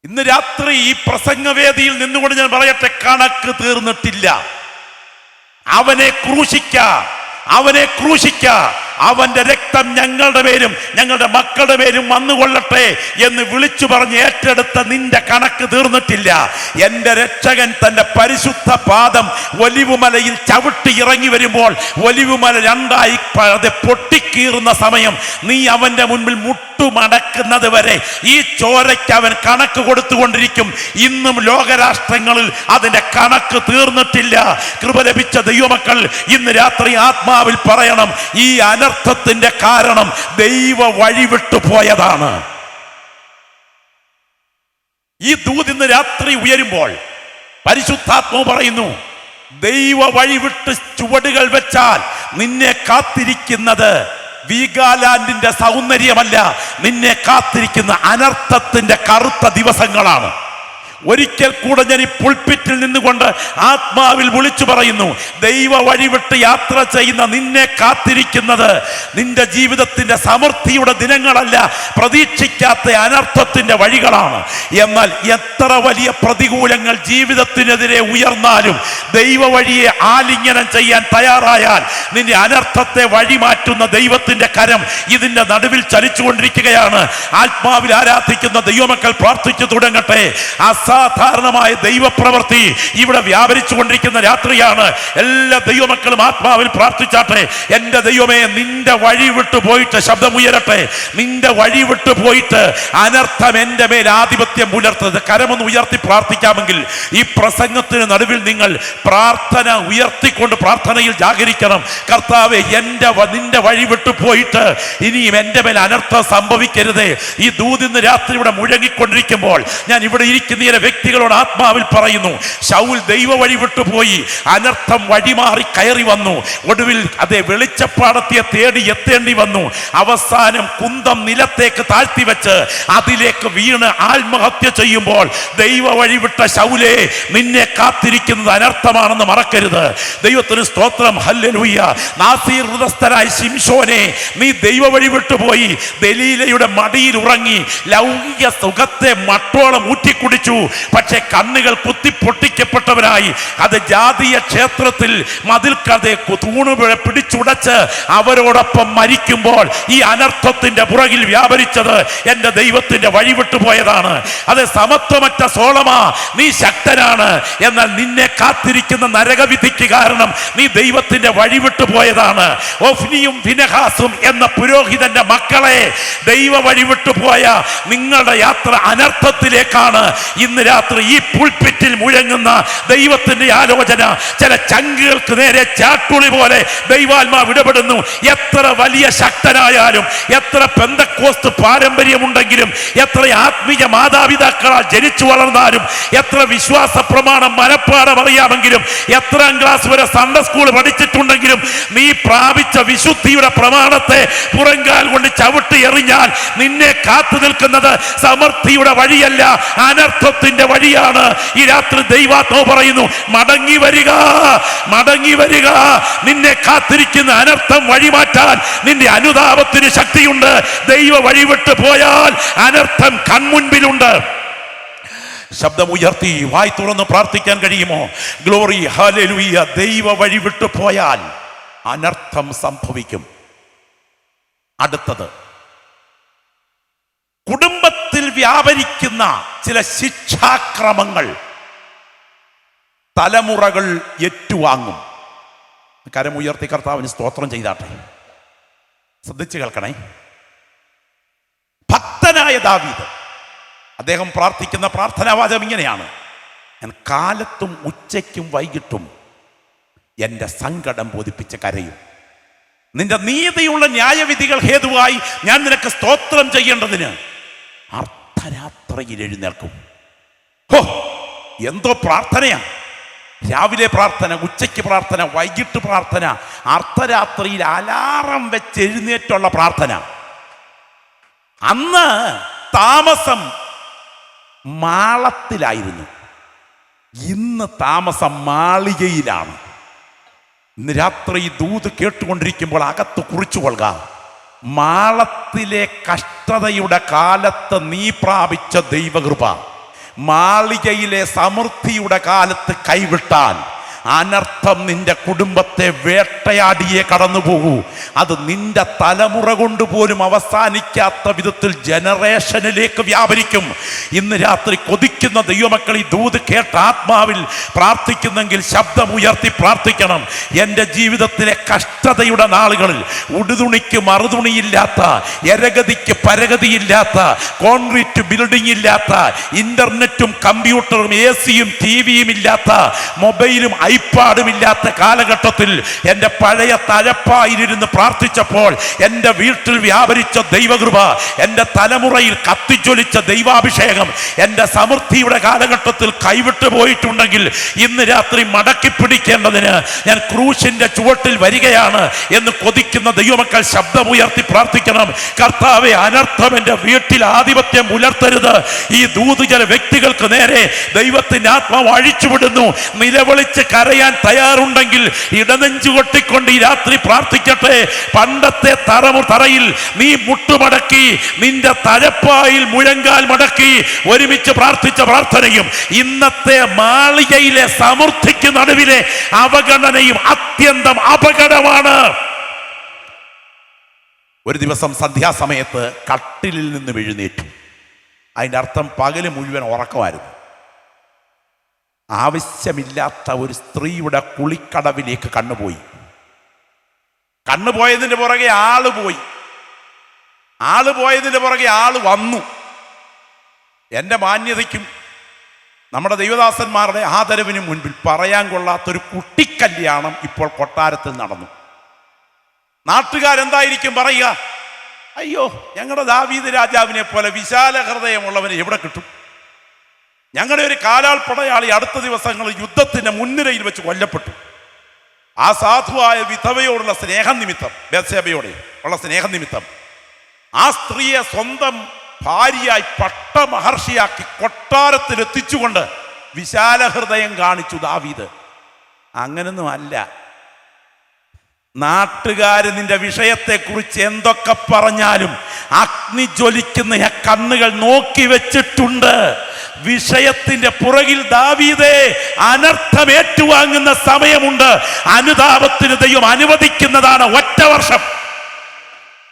ഇന്ന് രാത്രി ഈ പ്രസംഗവേദിയിൽ നിന്നുകൊണ്ട് ഞാൻ പറയട്ടെ, കണക്ക് തീർന്നിട്ടില്ല. അവനെ ക്രൂശിക്ക, അവനെ ക്രൂശിക്ക. അവന്റെ രക്തം ഞങ്ങളുടെ മേലും ഞങ്ങളുടെ മക്കളുടെ മേലും വന്നുകൊള്ളട്ടെ എന്ന് വിളിച്ചു പറഞ്ഞ് ഏറ്റെടുത്ത നിന്റെ കണക്ക് തീർന്നിട്ടില്ല. എന്റെ രക്ഷകൻ തന്റെ പരിശുദ്ധ പാദം ഒലിവുമലയിൽ ചവിട്ടി ഇറങ്ങി വരുമ്പോൾ ഒലിവുമല 2ആയി പൊട്ടിക്കീറുന്ന സമയം നീ അവന്റെ മുൻപിൽ മുട്ടുമടക്കുന്നത് വരെ ഈ ചോരയ്ക്ക് അവൻ കണക്ക് കൊടുത്തുകൊണ്ടിരിക്കും. ഇന്നും ലോകരാഷ്ട്രങ്ങളിൽ അതിന്റെ കണക്ക് തീർന്നിട്ടില്ല. കൃപ ലഭിച്ച ദൈവമക്കൾ ഇന്ന് രാത്രി ആത്മാവിൽ പറയണം, ഈ അനർത്ഥത്തിന്റെ കാരണം ദൈവ വഴിവിട്ടു പോയതാണ്. ഈ ദൂത് ഇന്ന് രാത്രി ഉയരുമ്പോൾ പരിശുദ്ധാത്മാവ് പറയുന്നു, ദൈവ വഴിവിട്ട് ചുവടുകൾ വെച്ചാൽ നിന്നെ കാത്തിരിക്കുന്നത് വീഗാലാൻഡിന്റെ സൗന്ദര്യമല്ല, നിന്നെ കാത്തിരിക്കുന്ന അനർത്ഥത്തിന്റെ കറുത്ത ദിവസങ്ങളാണ്. ഒരിക്കൽ കൂടെ ഞാൻ ഈ പുൾപിറ്റിൽ നിന്നുകൊണ്ട് ആത്മാവിൽ വിളിച്ചു പറയുന്നു, ദൈവ വഴിവിട്ട് യാത്ര ചെയ്യുന്ന നിന്നെ കാത്തിരിക്കുന്നത് നിന്റെ ജീവിതത്തിന്റെ സമൃദ്ധിയുടെ ദിനങ്ങളല്ല, പ്രതീക്ഷിക്കാത്ത അനർത്ഥത്തിന്റെ വഴികളാണ്. എന്നാൽ എത്ര വലിയ പ്രതികൂലങ്ങൾ ജീവിതത്തിനെതിരെ ഉയർന്നാലും ദൈവ വഴിയെ ആലിംഗനം ചെയ്യാൻ തയ്യാറായാൽ നിന്റെ അനർത്ഥത്തെ വഴിമാറ്റുന്ന ദൈവത്തിന്റെ കരം ഇതിന്റെ നടുവിൽ ചലിച്ചുകൊണ്ടിരിക്കുകയാണ്. ആത്മാവിൽ ആരാധിക്കുന്ന ദൈവമക്കൾ പ്രാർത്ഥിച്ചു തുടങ്ങട്ടെ. അസാധാരണമായ ദൈവപ്രവൃത്തി ഇവിടെ വ്യാപരിച്ചു കൊണ്ടിരിക്കുന്ന രാത്രിയാണ്. എല്ലാ ദൈവമക്കളും ആത്മാവിൽ പ്രാർത്ഥിച്ചാട്ടെ. എന്റെ ദൈവമേ, നിന്റെ വഴി വിട്ടു പോയിട്ട് ശബ്ദമുയരട്ടെ. നിന്റെ വഴി വിട്ടു പോയിട്ട് അനർത്ഥം എന്റെ മേൽ ആധിപത്യം പുലർത്തരുത്. കരമൊന്ന് ഉയർത്തി പ്രാർത്ഥിക്കാമെങ്കിൽ ഈ പ്രസംഗത്തിന് നടുവിൽ നിങ്ങൾ പ്രാർത്ഥന ഉയർത്തിക്കൊണ്ട് പ്രാർത്ഥനയിൽ ജാഗരിക്കണം. കർത്താവേ, നിന്റെ വഴി വിട്ടു പോയിട്ട് ഇനിയും എന്റെ മേൽ അനർത്ഥം സംഭവിക്കരുതേ. ഈ ദൂതിന്ന് രാത്രി ഇവിടെ മുഴങ്ങിക്കൊണ്ടിരിക്കുമ്പോൾ ഞാൻ ഇവിടെ ഇരിക്കുന്ന വ്യക്തികളോട് ആത്മാവിൽ പറയുന്നു, ശൗൽ ദൈവ വഴി വിട്ടുപോയി, അനർത്ഥം വഴിമാറി കയറി വന്നു, ഒടുവിൽ അതേ വെളിച്ചപ്പാടത്തെ തേടി എത്തേണ്ടി വന്നു. അവസാനം കുന്തം നിലത്തേക്ക് താഴ്ത്തി വെച്ച് അതിലേക്ക് വീണ് ആത്മഹത്യ ചെയ്യുമ്പോൾ ദൈവ വഴി വിട്ട ശൗലേ, നിന്നെ കാത്തിരിക്കുന്നത് അനർത്ഥമാണെന്ന് മറക്കരുത്. ദൈവത്തിന് സ്തോത്രം, ഹല്ലേലൂയ. നാസീർ ഹൃദസ്ഥനായ ശിംശോനെ, നീ ദൈവ വഴി വിട്ടുപോയി, ദലീലയുടെ മടിയിൽ ഉറങ്ങി, ലൗകിക സുഖത്തെ മട്ടോളം ഊറ്റിക്കുടിച്ചു. പക്ഷെ കണ്ണുകൾ കുത്തി പൊട്ടിക്കപ്പെട്ടവരായി അത് ജാതീയ ക്ഷേത്രത്തിൽ മതിൽക്കതെ തൂണുപിഴ പിടിച്ചുടച്ച് അവരോടൊപ്പം മരിക്കുമ്പോൾ ഈ അനർത്ഥത്തിന്റെ പുറകിൽ വ്യാപരിച്ചത് എന്റെ ദൈവത്തിന്റെ വഴിവിട്ടുപോയതാണ്. അത് സമത്വമറ്റ സോളമാ, നീ ശക്തനാണ്, എന്നാൽ നിന്നെ കാത്തിരിക്കുന്ന നരകവിധിക്ക് കാരണം നീ ദൈവത്തിന്റെ വഴിവിട്ടുപോയതാണ്. ഒഫ്നിയും ഫിനെഹാസും എന്ന പുരോഹിതന്റെ മക്കളെ, ദൈവ വഴിവിട്ടുപോയ നിങ്ങളുടെ യാത്ര അനർത്ഥത്തിലേക്കാണ്. ഇന്ന് രാത്രി ഈ പുൾപിറ്റിൽ മുഴങ്ങുന്ന ദൈവത്തിന്റെ ആലോചന ചില ചങ്കുകൾക്ക് നേരെ ചാട്ടുളി പോലെ ദൈവാത്മാവ് ഇടപെടുന്നു. എത്ര വലിയ ശക്തനായാലും, എത്ര പെന്തക്കോസ്ത് പാരമ്പര്യമുണ്ടെങ്കിലും, എത്ര ആത്മീയ മാതാപിതാക്കളാൽ ജനിച്ചു വളർന്നാലും, എത്ര വിശ്വാസ പ്രമാണം മനപ്പാഠം അറിയാമെങ്കിലും, എത്രാം ക്ലാസ് വരെ സൺഡേ സ്കൂൾ പഠിച്ചിട്ടുണ്ടെങ്കിലും, നീ പ്രാപിച്ച വിശുദ്ധിയുടെ പ്രമാണത്തെ പുറങ്കാൽ കൊണ്ട് ചവിട്ടി എറിഞ്ഞാൽ നിന്നെ കാത്തു നിൽക്കുന്നത് സമൃദ്ധിയുടെ വഴിയല്ല, അനർത്ഥത്തിന്റെ വഴിയാണ്. ഈ രാത്രി ദൈവാത്മാവ് പറയുന്നു, മടങ്ങി വരിക, മടങ്ങി വരിക. നിന്നെ കാത്തിരിക്കുന്ന അനർത്ഥം വഴിമാറ്റാൻ നിന്റെ അനുതാപത്തിന് ശക്തിയുണ്ട്. ദൈവ വഴിവിട്ട് പോയാൽ അനർത്ഥം കൺമുൻപിലുണ്ട്. ശബ്ദമുയർത്തി വായി തുറന്ന് പ്രാർത്ഥിക്കാൻ കഴിയുമോ? Glory, hallelujah. ദൈവ വഴി വിട്ടു പോയാൽ അനർത്ഥം സംഭവിക്കും. അടുത്തത്, കുടുംബത്തിൽ വ്യാപരിക്കുന്ന ചില ശിക്ഷാക്രമങ്ങൾ തലമുറകൾ ഏറ്റുവാങ്ങും. കരമുയർത്തി കർത്താവിന് സ്തോത്രം ചെയ്താട്ടെ. ശ്രദ്ധിച്ചു കേൾക്കണേ. ഭക്തനായ ദാവീദ്, അദ്ദേഹം പ്രാർത്ഥിക്കുന്ന പ്രാർത്ഥനാവാചകം ഇങ്ങനെയാണ്: ഞാൻ കാലത്തും ഉച്ചയ്ക്കും വൈകിട്ടും എൻ്റെ സങ്കടം ബോധിപ്പിച്ച് കരയും. നിന്റെ നീതിയുള്ള ന്യായവിധികൾ ഹേതുവായി ഞാൻ നിനക്ക് സ്തോത്രം ചെയ്യേണ്ടതിന് അർദ്ധരാത്രിയിൽ എഴുന്നേൽക്കും. ഹോ, എന്തോ പ്രാർത്ഥനയാ! രാവിലെ പ്രാർത്ഥന, ഉച്ചയ്ക്ക് പ്രാർത്ഥന, വൈകിട്ട് പ്രാർത്ഥന, അർദ്ധരാത്രിയിൽ അലാറം വെച്ച് എഴുന്നേറ്റുള്ള പ്രാർത്ഥന. അന്ന് താമസം മാളത്തിലായിരുന്നു, ഇന്ന് താമസം മാളികയിലാണ്. ഇന്ന് രാത്രി ദൂത് കേട്ടുകൊണ്ടിരിക്കുമ്പോൾ അകത്ത് കുറിച്ചുകൊള്ളുക, മാളത്തിലെ കഷ്ടതയുടെ കാലത്ത് നീ പ്രാപിച്ച ദൈവകൃപ മാളികയിലെ സമൃദ്ധിയുടെ കാലത്ത് കൈവിട്ടാൽ അനർത്ഥം നിന്റെ കുടുംബത്തെ വേട്ടയാടിയേ കടന്നു പോകൂ. അത് നിന്റെ തലമുറ കൊണ്ടുപോലും അവസാനിക്കാത്ത വിധത്തിൽ ജനറേഷനിലേക്ക് വ്യാപരിക്കും. ഇന്ന് രാത്രി കൊതിക്കുന്ന ദൈവമക്കൾ ഈ ദൂത് കേട്ട ആത്മാവിൽ പ്രാർത്ഥിക്കുന്നെങ്കിൽ ശബ്ദമുയർത്തി പ്രാർത്ഥിക്കണം. എൻ്റെ ജീവിതത്തിലെ കഷ്ടതയുടെ നാളുകളിൽ ഉടുതുണിക്ക് മറുതുണിയില്ലാത്ത, എരഗതിക്ക് പരഗതിയില്ലാത്ത, കോൺക്രീറ്റ് ബിൽഡിംഗ് ഇല്ലാത്ത, ഇന്റർനെറ്റും കമ്പ്യൂട്ടറും AC-യും TV-യും ഇല്ലാത്ത, മൊബൈലും ഐപാഡുമില്ലാത്ത കാലഘട്ടത്തിൽ എൻ്റെ പഴയ തലപ്പായിരുന്ന് പ്രാർത്ഥിച്ചപ്പോൾ എൻ്റെ വീട്ടിൽ വ്യാപരിച്ച ദൈവകൃപ, എൻ്റെ തലമുറയിൽ കത്തിജ്വലിച്ച ദൈവാഭിഷേകം എൻ്റെ സമൃദ്ധിയുടെ കാലഘട്ടത്തിൽ കൈവിട്ടു പോയിട്ടുണ്ടെങ്കിൽ ഇന്ന് രാത്രി മടക്കി പിടിക്കേണ്ടതിന് ഞാൻ ക്രൂശിന്റെ ചുവട്ടിൽ വരികയാണ് എന്ന് കൊതിക്കുന്ന ദൈവമക്കൾ ശബ്ദമുയർത്തി പ്രാർത്ഥിക്കണം. കർത്താവേ, അനർത്ഥം എൻ്റെ വീട്ടിൽ ആധിപത്യം പുലർത്തരുത്. ഈ ദൂത് ചില വ്യക്തികൾക്ക് നേരെ ദൈവത്തിന്റെ ആത്മാവ് അഴിച്ചുവിടുന്നു. നിലവിളിച്ച് കരയാൻ തയ്യാറുണ്ടെങ്കിൽ ഇടനെഞ്ചു കൊട്ടിക്കൊണ്ട് ഈ രാത്രി പ്രാർത്ഥിക്കട്ടെ. പണ്ടത്തെ തറയിൽ നീ മുട്ടുമടക്കി, നിന്റെ തലപ്പായിൽ മുഴങ്കാൽ മടക്കി ഒരുമിച്ച് പ്രാർത്ഥിച്ച പ്രാർത്ഥനയും ഇന്നത്തെ മാളികയിലെ സമൃദ്ധിക്ക് നടുവിലെ അവഗണനയും അത്യന്തം അപകടമാണ്. ഒരു ദിവസം സന്ധ്യാസമയത്ത് കട്ടിലിൽ നിന്ന് എഴുന്നേറ്റു. അതിൻ്റെ അർത്ഥം പകല് മുഴുവൻ ഉറക്കമായിരുന്നു. ആവശ്യമില്ലാത്ത ഒരു സ്ത്രീയുടെ കുളിക്കടവിലേക്ക് കണ്ണുപോയി. കണ്ണുപോയതിൻ്റെ പുറകെ ആള് പോയി. ആള് പോയതിൻ്റെ പുറകെ ആള് വന്നു. എൻ്റെ മാന്യതയ്ക്കും നമ്മുടെ ദൈവദാസന്മാരുടെ ആദരവിനും മുൻപിൽ പറയാൻ കൊള്ളാത്തൊരു കുട്ടിക്കല്യാണം ഇപ്പോൾ കൊട്ടാരത്തിൽ നടന്നു. നാട്ടുകാരെന്തായിരിക്കും പറയുക? അയ്യോ, ഞങ്ങളുടെ ദാവീദ് രാജാവിനെ പോലെ വിശാല ഹൃദയമുള്ളവനെ എവിടെ കിട്ടും? ഞങ്ങളുടെ ഒരു കാലാൾ പടയാളി അടുത്ത ദിവസങ്ങളിൽ യുദ്ധത്തിന്റെ മുൻനിരയിൽ വെച്ച് കൊല്ലപ്പെട്ടു. ആ സാധുവായ വിധവയോടുള്ള സ്നേഹനിമിത്തം, ബത്ശേബയോടെ ഉള്ള സ്നേഹനിമിത്തം ആ സ്ത്രീയെ സ്വന്തം ഭാര്യയായി പട്ടമഹർഷിയാക്കി കൊട്ടാരത്തിലെത്തിച്ചുകൊണ്ട് വിശാല ഹൃദയം കാണിച്ചു ദാവീദ്. അങ്ങനൊന്നും അല്ല. നാട്ടുകാര് നിന്റെ വിഷയത്തെക്കുറിച്ച് എന്തൊക്കെ പറഞ്ഞാലും അഗ്നി ജ്വലിക്കുന്ന കണ്ണുകൾ നോക്കി വെച്ചിട്ടുണ്ട്. വിഷയത്തിന്റെ പുറകിൽ ദാവീദേ അനർത്ഥം ഏറ്റുവാങ്ങുന്ന സമയമുണ്ട്. അനുതാപത്തിന് ദൈവം അനുവദിക്കുന്നതാണ് 1 വർഷം.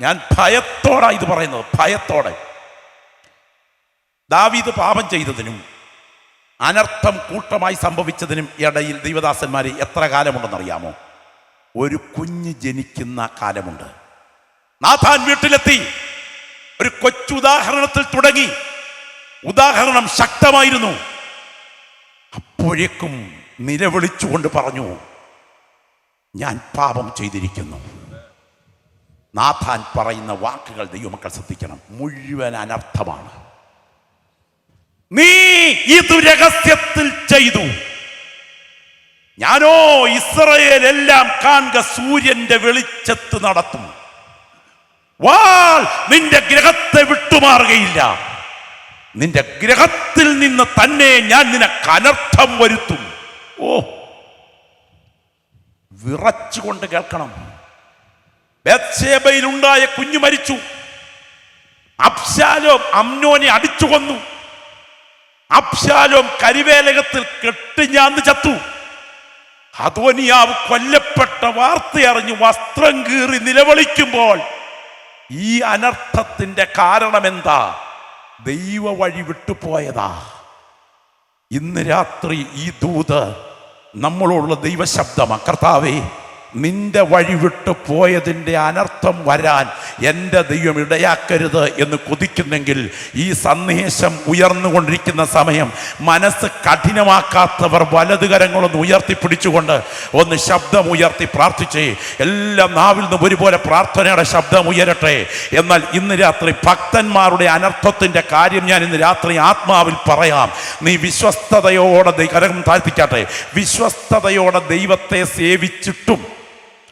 ഞാൻ ഭയത്തോടാ ഇത് പറയുന്നത്, ഭയത്തോടെ. ദാവീദ് പാപം ചെയ്തതിനും അനർത്ഥം കൂട്ടമായി സംഭവിച്ചതിനും ഇടയിൽ ദൈവദാസന്മാരെ എത്ര കാലമുണ്ടെന്നറിയാമോ? ഒരു കുഞ്ഞ് ജനിക്കുന്ന കാലമുണ്ട്. നാഥാൻ വീട്ടിലെത്തി. ഒരു കൊച്ചുദാഹരണത്തിൽ തുടങ്ങി. ഉദാഹരണം ശക്തമായിരുന്നു. അപ്പോഴേക്കും നിലവിളിച്ചുകൊണ്ട് പറഞ്ഞു, ഞാൻ പാപം ചെയ്തിരിക്കുന്നു. നാഥാൻ പറയുന്ന വാക്കുകൾ ദൈവമക്കൾ ശ്രദ്ധിക്കണം. മുഴുവൻ അനർത്ഥമാണ്. നീ ഇത് രഹസ്യത്തിൽ ചെയ്തു. ഞാനോ ഇസ്രായേൽ എല്ലാം കാണുക സൂര്യന്റെ വെളിച്ചത്ത് നടത്തും. വാൾ നിന്റെ ഗ്രഹത്തെ വിട്ടുമാറുകയില്ല. നിന്റെ ഗ്രഹത്തിൽ നിന്ന് തന്നെ ഞാൻ നിനക്ക് അനർത്ഥം വരുത്തും. ഓ, വിറച്ചുകൊണ്ട് കേൾക്കണം. ബത്ശേബയിൽ ഉണ്ടായ കുഞ്ഞു മരിച്ചു. അബ്ശാലോം അമ്നോനെ അടിച്ചു കൊന്നു. അബ്ശാലോം കരിവേലകത്തിൽ കെട്ടിഞ്ഞാന്ന് ചത്തു. അദോനിയാവ് കൊല്ലപ്പെട്ട വാർത്തയറിഞ്ഞു വസ്ത്രം കീറി നിലവിളിക്കുമ്പോൾ ഈ അനർത്ഥത്തിന്റെ കാരണം എന്താ? ദൈവ വഴി വിട്ടുപോയതാ. ഇന്ന് രാത്രി ഈ ദൂത് നമ്മളോടുള്ള ദൈവശബ്ദമാ. കർത്താവേ, നിന്റെ വഴി വിട്ടു പോയതിൻ്റെ അനർത്ഥം വരാൻ എൻ്റെ ദൈവം ഇടയാക്കരുത് എന്ന് കൊതിക്കുന്നെങ്കിൽ ഈ സന്ദേശം ഉയർന്നുകൊണ്ടിരിക്കുന്ന സമയം മനസ്സ് കഠിനമാക്കാത്തവർ വലതുകരങ്ങളൊന്ന് ഉയർത്തിപ്പിടിച്ചുകൊണ്ട് ഒന്ന് ശബ്ദം ഉയർത്തി പ്രാർത്ഥിച്ചേ. എല്ലാം നാവിൽ നിന്ന് ഒരുപോലെ പ്രാർത്ഥനയുടെ ശബ്ദം ഉയരട്ടെ. എന്നാൽ ഇന്ന് രാത്രി ഭക്തന്മാരുടെ അനർത്ഥത്തിൻ്റെ കാര്യം ഞാൻ ഇന്ന് രാത്രി ആത്മാവിൽ പറയാം. നീ വിശ്വസ്തയോടെ കരം താഴ്ത്തിക്കാട്ടെ. വിശ്വസ്തയോടെ ദൈവത്തെ സേവിച്ചിട്ടും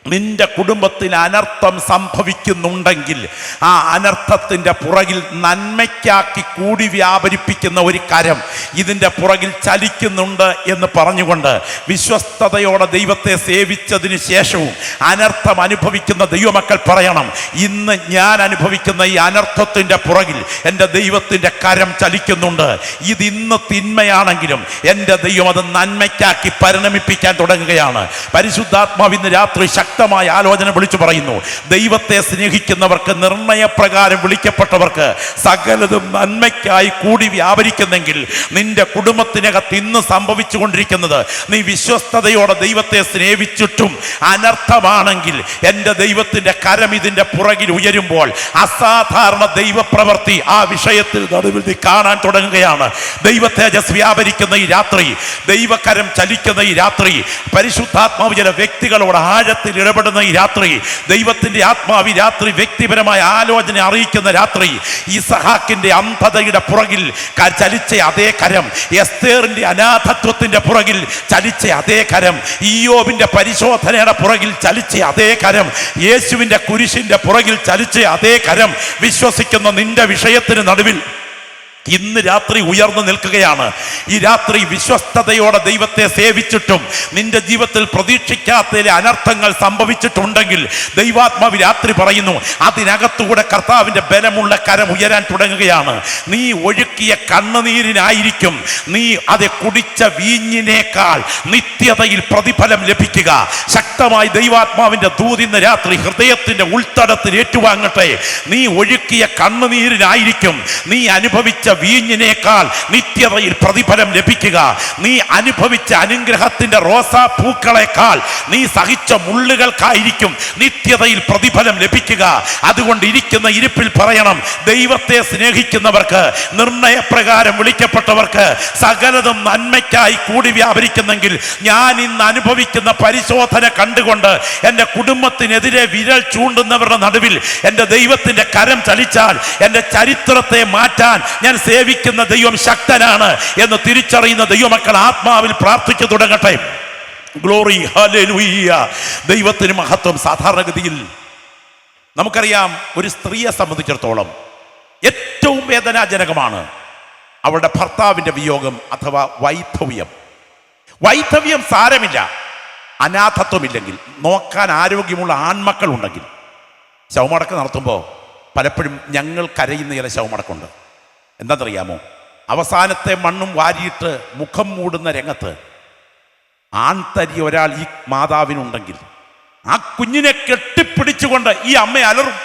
നിന്റെ കുടുംബത്തിൽ അനർത്ഥം സംഭവിക്കുന്നുണ്ടെങ്കിൽ ആ അനർത്ഥത്തിൻ്റെ പുറകിൽ നന്മയ്ക്കാക്കി കൂടി വ്യാപരിപ്പിക്കുന്ന ഒരു കരം ഇതിൻ്റെ പുറകിൽ ചലിക്കുന്നുണ്ട് എന്ന് പറഞ്ഞുകൊണ്ട് വിശ്വസ്തയോടെ ദൈവത്തെ സേവിച്ചതിന് ശേഷവും അനർത്ഥം അനുഭവിക്കുന്ന ദൈവമക്കൾ പറയണം, ഇന്ന് ഞാൻ അനുഭവിക്കുന്ന ഈ അനർത്ഥത്തിൻ്റെ പുറകിൽ എൻ്റെ ദൈവത്തിൻ്റെ കരം ചലിക്കുന്നുണ്ട്. ഇതിന്ന് തിന്മയാണെങ്കിലും എൻ്റെ ദൈവം അത് നന്മയ്ക്കാക്കി പരിണമിപ്പിക്കാൻ തുടങ്ങുകയാണ്. പരിശുദ്ധാത്മാവ് ഇന്ന് രാത്രി ശക്തമായ ആലോചന വിളിച്ചു പറയുന്നു. ദൈവത്തെ സ്നേഹിക്കുന്നവർക്ക്, നിർണയപ്രകാരം വിളിക്കപ്പെട്ടവർക്ക് സകലതും നന്മയ്ക്കായി കൂടി വ്യാപരിക്കുന്നെങ്കിൽ നിന്റെ കുടുംബത്തിനകത്ത് ഇന്ന് സംഭവിച്ചു കൊണ്ടിരിക്കുന്നത് നീ വിശ്വസ്തയോടെ ദൈവത്തെ സ്നേഹിച്ചിട്ടും അനർത്ഥമാണെങ്കിൽ എൻ്റെ ദൈവത്തിൻ്റെ കരം ഇതിൻ്റെ പുറകിൽ ഉയരുമ്പോൾ അസാധാരണ ദൈവപ്രവൃത്തി ആ വിഷയത്തിൽ നടുവിൽ നീ കാണാൻ തുടങ്ങുകയാണ്. ദൈവ തേജസ് വ്യാപരിക്കുന്ന ഈ രാത്രി, ദൈവകരം ചലിക്കുന്ന ഈ രാത്രി, പരിശുദ്ധാത്മാവ് ചില വ്യക്തികളോട് ആഴത്തിൽ ഇടപെടുന്ന ഈ രാത്രി, ദൈവത്തിന്റെ ആത്മാവ് രാത്രി വ്യക്തിപരമായ ആലോചന അറിയിക്കുന്ന രാത്രി, ഇസഹാക്കിന്റെ അന്ധതയുടെ പുറകിൽ ചലിച്ച അതേ കരം, എസ്തേറിന്റെ അനാഥത്വത്തിന്റെ പുറകിൽ ചലിച്ച അതേ കരം, ഇയ്യോബിന്റെ പരിശോധനയുടെ പുറകിൽ ചലിച്ച അതേ കരം, യേശുവിന്റെ കുരിശിന്റെ പുറകിൽ ചലിച്ച അതേ കരം വിശ്വസിക്കുന്ന നിന്റെ വിഷയത്തിന് നടുവിൽ ഇന്ന് രാത്രി ഉയർന്നു നിൽക്കുകയാണ്. ഈ രാത്രി വിശ്വസ്തയോടെ ദൈവത്തെ സേവിച്ചിട്ടും നിന്റെ ജീവിതത്തിൽ പ്രതീക്ഷിക്കാത്ത അനർത്ഥങ്ങൾ സംഭവിച്ചിട്ടുണ്ടെങ്കിൽ ദൈവാത്മാവ് രാത്രി പറയുന്നു, അതിനകത്തുകൂടെ കർത്താവിൻ്റെ ബലമുള്ള കരം ഉയരാൻ തുടങ്ങുകയാണ്. നീ ഒഴുക്കിയ കണ്ണുനീരിനായിരിക്കും നീ അത് കുടിച്ച വീഞ്ഞിനേക്കാൾ നിത്യതയിൽ പ്രതിഫലം ലഭിക്കുക. ശക്തമായി ദൈവാത്മാവിൻ്റെ ദൂതിന്ന് രാത്രി ഹൃദയത്തിന്റെ ഉൾത്തടത്തിൽ ഏറ്റുവാങ്ങട്ടെ. നീ ഒഴുക്കിയ കണ്ണുനീരിനായിരിക്കും നീ അനുഭവിച്ച വീഞ്ഞിനേക്കാൾ നിത്യതയിൽ പ്രതിഫലം ലഭിക്കുക. നീ അനുഭവിച്ച അനുഗ്രഹത്തിന്റെ റോസാ പൂക്കളെക്കാൾ നീ സഹിച്ച മുള്ളുകൾക്കായിരിക്കും നിത്യതയിൽ പ്രതിഫലം ലഭിക്കുക. അതുകൊണ്ട് ഇരിക്കുന്ന ഇരിപ്പിൽ പറയണം, ദൈവത്തെ സ്നേഹിക്കുന്നവർക്ക്, നിർണയപ്രകാരം വിളിക്കപ്പെട്ടവർക്ക് സകലതും നന്മയ്ക്കായി കൂടി വ്യാപരിക്കുന്നെങ്കിൽ ഞാൻ ഇന്ന് അനുഭവിക്കുന്ന പരിശോധന കണ്ടുകൊണ്ട് എൻ്റെ കുടുംബത്തിനെതിരെ വിരൽ ചൂണ്ടുന്നവരുടെ നടുവിൽ എൻ്റെ ദൈവത്തിന്റെ കരം ചലിച്ചാൽ എൻ്റെ ചരിത്രത്തെ മാറ്റാൻ ഞാൻ സേവിക്കുന്ന ദൈവം ശക്തനാണ് എന്ന് തിരിച്ചറിയുന്ന ദൈവമക്കൾ ആത്മാവിൽ പ്രാർത്ഥിച്ചു തുടങ്ങട്ടെ. Glory, hallelujah. ദൈവത്തിന് മഹത്വം. സാധാരണഗതിയിൽ നമുക്കറിയാം, ഒരു സ്ത്രീയെ സംബന്ധിച്ചിടത്തോളം ഏറ്റവും വേദനാജനകമാണ് അവളുടെ ഭർത്താവിൻ്റെ വിയോഗം അഥവാ വൈധവ്യം. വൈധവ്യം സാരമില്ല, അനാഥത്വമില്ലെങ്കിൽ, നോക്കാൻ ആരോഗ്യമുള്ള ആൺമക്കൾ ഉണ്ടെങ്കിൽ. ശവമടക്കം നടത്തുമ്പോൾ പലപ്പോഴും ഞങ്ങൾ കരയുന്ന ചില ശവമടക്കമുണ്ട്. എന്താണെന്നറിയാമോ? അവസാനത്തെ മണ്ണും വാരിയിട്ട് മുഖം മൂടുന്ന രംഗത്ത് ആൺതരി ഒരാൾ ഈ മാതാവിനുണ്ടെങ്കിൽ ആ കുഞ്ഞിനെ കെട്ടിപ്പിടിച്ചുകൊണ്ട് ഈ അമ്മ അലറും.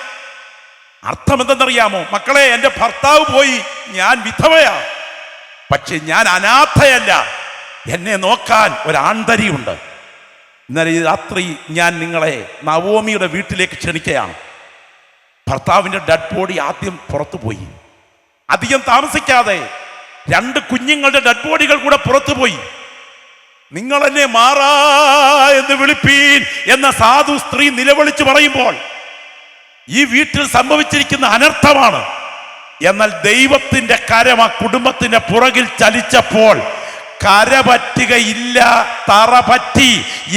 അർത്ഥം എന്തെന്നറിയാമോ? മക്കളെ, എൻ്റെ ഭർത്താവ് പോയി, ഞാൻ വിധവയാ, പക്ഷെ ഞാൻ അനാഥയല്ല, എന്നെ നോക്കാൻ ഒരാൺതരിയുണ്ട്. ഇന്നലെ ഈ രാത്രി ഞാൻ നിങ്ങളെ നവോമിയുടെ വീട്ടിലേക്ക് ക്ഷണിക്കുകയാണ്. ഭർത്താവിൻ്റെ ഡെഡ് ബോഡി ആദ്യം പുറത്തു പോയി. അധികം താമസിക്കാതെ 2 കുഞ്ഞുങ്ങളുടെ ഡെഡ് ബോഡികൾ കൂടെ പുറത്തു പോയി. നിങ്ങൾ എന്നെ മാറാ എന്ന് വിളിപ്പീൻ എന്ന സാധു സ്ത്രീ നിലവിളിച്ചു പറയുമ്പോൾ ഈ വീട്ടിൽ സംഭവിച്ചിരിക്കുന്ന അനർത്ഥമാണ്. എന്നാൽ ദൈവത്തിന്റെ കരം ആ കുടുംബത്തിന്റെ പുറകിൽ ചലിച്ചപ്പോൾ കര പറ്റുകയില്ല, തറ പറ്റി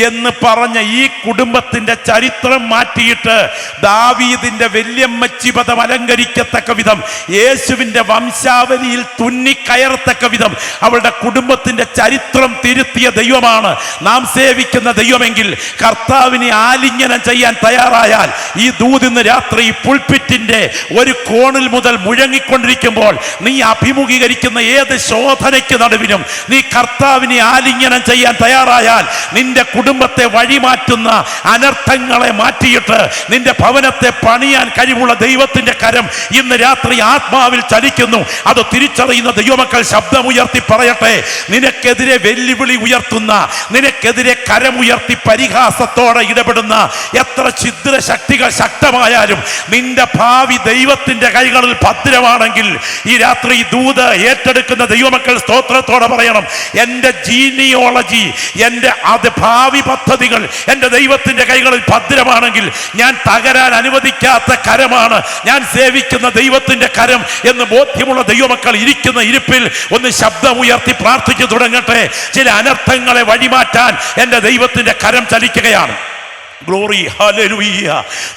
എന്ന് പറഞ്ഞ ഈ കുടുംബത്തിന്റെ ചരിത്രം മാറ്റിയിട്ട് ദാവീദിന്റെ വല്യമ്മച്ചി പദം അലങ്കരിക്കത്തക്ക വിധം, യേശുവിന്റെ വംശാവലിയിൽ തുന്നിക്കയറത്തക്ക വിധം അവളുടെ കുടുംബത്തിന്റെ ചരിത്രം തിരുത്തിയ ദൈവമാണ് നാം സേവിക്കുന്ന ദൈവമെങ്കിൽ, കർത്താവിനെ ആലിംഗനം ചെയ്യാൻ തയ്യാറായാൽ ഈ ദൂതിന്ന് രാത്രി പുൾപിറ്റിന്റെ ഒരു കോണിൽ മുതൽ മുഴങ്ങിക്കൊണ്ടിരിക്കുമ്പോൾ നീ അഭിമുഖീകരിക്കുന്ന ഏത് ശോധനയ്ക്ക് നടുവിലും നീ കർത്താവിനെ ആലിംഗനം ചെയ്യാൻ തയ്യാറായാൽ നിന്റെ കുടുംബത്തെ വഴിമാറ്റുന്ന അനർത്ഥങ്ങളെ മാറ്റിയിട്ട് നിന്റെ ഭവനത്തെ പണിയാൻ കഴിവുള്ള ദൈവത്തിന്റെ കരം ഇന്ന് രാത്രി ആത്മാവിൽ ചലിക്കുന്നു. അത് തിരിച്ചറിയുന്ന ദൈവമക്കൾ ശബ്ദമുയർത്തി പറയട്ടെ. നിനക്കെതിരെ വെല്ലുവിളി ഉയർത്തുന്ന, നിനക്കെതിരെ കരമുയർത്തി പരിഹാസത്തോടെ ഇടപെടുന്ന എത്ര ഛിദ്ര ശക്തികൾ ശക്തമായാലും നിന്റെ ഭാവി ദൈവത്തിന്റെ കൈകളിൽ ഭദ്രമാണെങ്കിൽ ഈ രാത്രി ദൂത് ഏറ്റെടുക്കുന്ന ദൈവമക്കൾ സ്തോത്രത്തോടെ പറയണം, എൻ്റെ ജീനിയോളജി, എൻ്റെ ഭാവി പദ്ധതികൾ എൻ്റെ ദൈവത്തിന്റെ കൈകളിൽ ഭദ്രമാണെങ്കിൽ ഞാൻ തകരാൻ അനുവദിക്കാത്ത കരമാണ് ഞാൻ സേവിക്കുന്ന ദൈവത്തിന്റെ കരം എന്ന് ബോധ്യമുള്ള ദൈവമക്കൾ ഇരിക്കുന്ന ഇരിപ്പിൽ ഒന്ന് ശബ്ദമുയർത്തി പ്രാർത്ഥിച്ചു തുടങ്ങട്ടെ. ചില അനർത്ഥങ്ങളെ വഴിമാറ്റാൻ എൻ്റെ ദൈവത്തിന്റെ കരം ചലിക്കുകയാണ്. Glory, hallelujah.